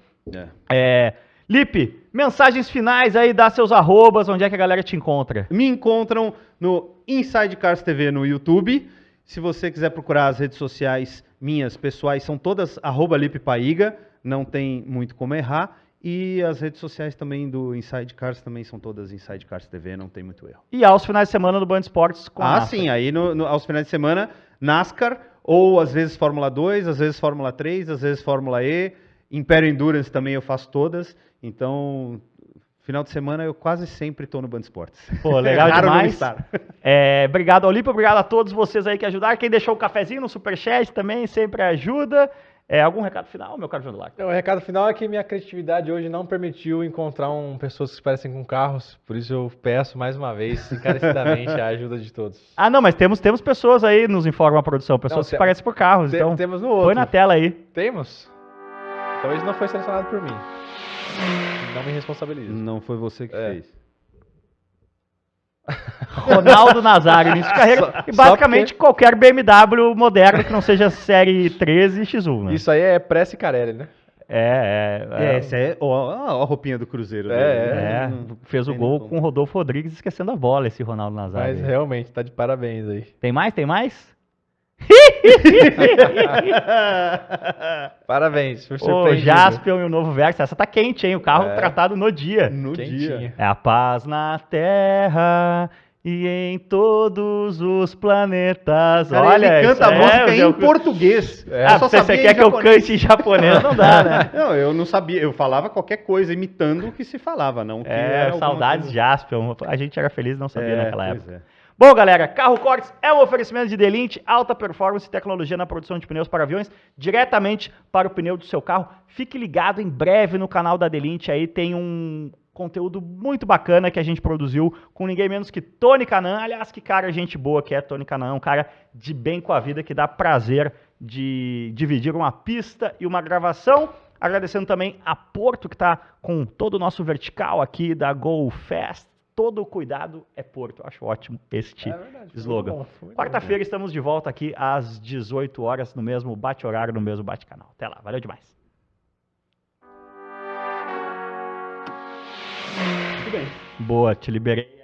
Lipe, mensagens finais aí, dá seus arrobas, onde é que a galera te encontra? Me encontram no Inside Cars TV no YouTube. Se você quiser procurar as redes sociais minhas, pessoais, são todas @LipePaiga, não tem muito como errar. E as redes sociais também do Inside Cars também são todas Inside Cars TV, não tem muito erro. E aos finais de semana no Band Esportes com a NASCAR. Sim, aí aos finais de semana, NASCAR, ou às vezes Fórmula 2, às vezes Fórmula 3, às vezes Fórmula E, Império Endurance também eu faço todas, então final de semana eu quase sempre estou no Band Esportes. Pô, legal Raro demais. não estar. Obrigado ao Lipe, obrigado a todos vocês aí que ajudaram. Quem deixou o cafezinho no Superchat também sempre ajuda. Algum recado final, meu caro João Duarte? O recado final é que minha criatividade hoje não permitiu encontrar pessoas que se parecem com carros, por isso eu peço mais uma vez, encarecidamente, a ajuda de todos. Não, mas temos pessoas aí, nos informa a produção, pessoas que se parecem por carros, então temos no outro. põe na tela aí. Temos? Talvez não foi selecionado por mim. Não me responsabilizo. Não foi você que fez. Ronaldo Nazário, início de carreira. E basicamente qualquer BMW moderno que não seja série 13 X1, né? Isso aí é Cicarelli, né? Essa é a roupinha do Cruzeiro. Fez o gol com o Rodolfo Rodrigues esquecendo a bola, esse Ronaldo Nazário. Mas realmente, tá de parabéns aí. Tem mais? Parabéns, foi O surpreendido. Jaspion e o novo Versa. Essa tá quente, hein? O carro É. tratado no dia. No Quentinho. dia. É a paz na Terra e em todos os planetas. Cara, Olha, ele canta a isso música é, em português. É. Ah, Eu só você sabia quer em que eu japonês. cante em japonês? Não dá, né? Não, eu não sabia. Eu falava qualquer coisa imitando o que se falava, não que era alguma Saudades coisa... de Jaspion. A gente era feliz, não sabia naquela pois época. é. Bom, galera, Carro Cortes é um oferecimento de Delinte, alta performance e tecnologia na produção de pneus para aviões, diretamente para o pneu do seu carro. Fique ligado, em breve no canal da Delinte, aí tem um conteúdo muito bacana que a gente produziu com ninguém menos que Tony Canan. Aliás, que cara gente boa que é Tony Canan, um cara de bem com a vida, que dá prazer de dividir uma pista e uma gravação. Agradecendo também a Porto, que está com todo o nosso vertical aqui da Go Fast. Todo o cuidado é Porto. Acho ótimo este verdade, foi slogan. muito bom, foi muito Quarta-feira estamos de volta aqui às 18 horas no mesmo bate-horário, no mesmo bate-canal. Até lá, valeu demais. Muito bem. Boa, te liberei.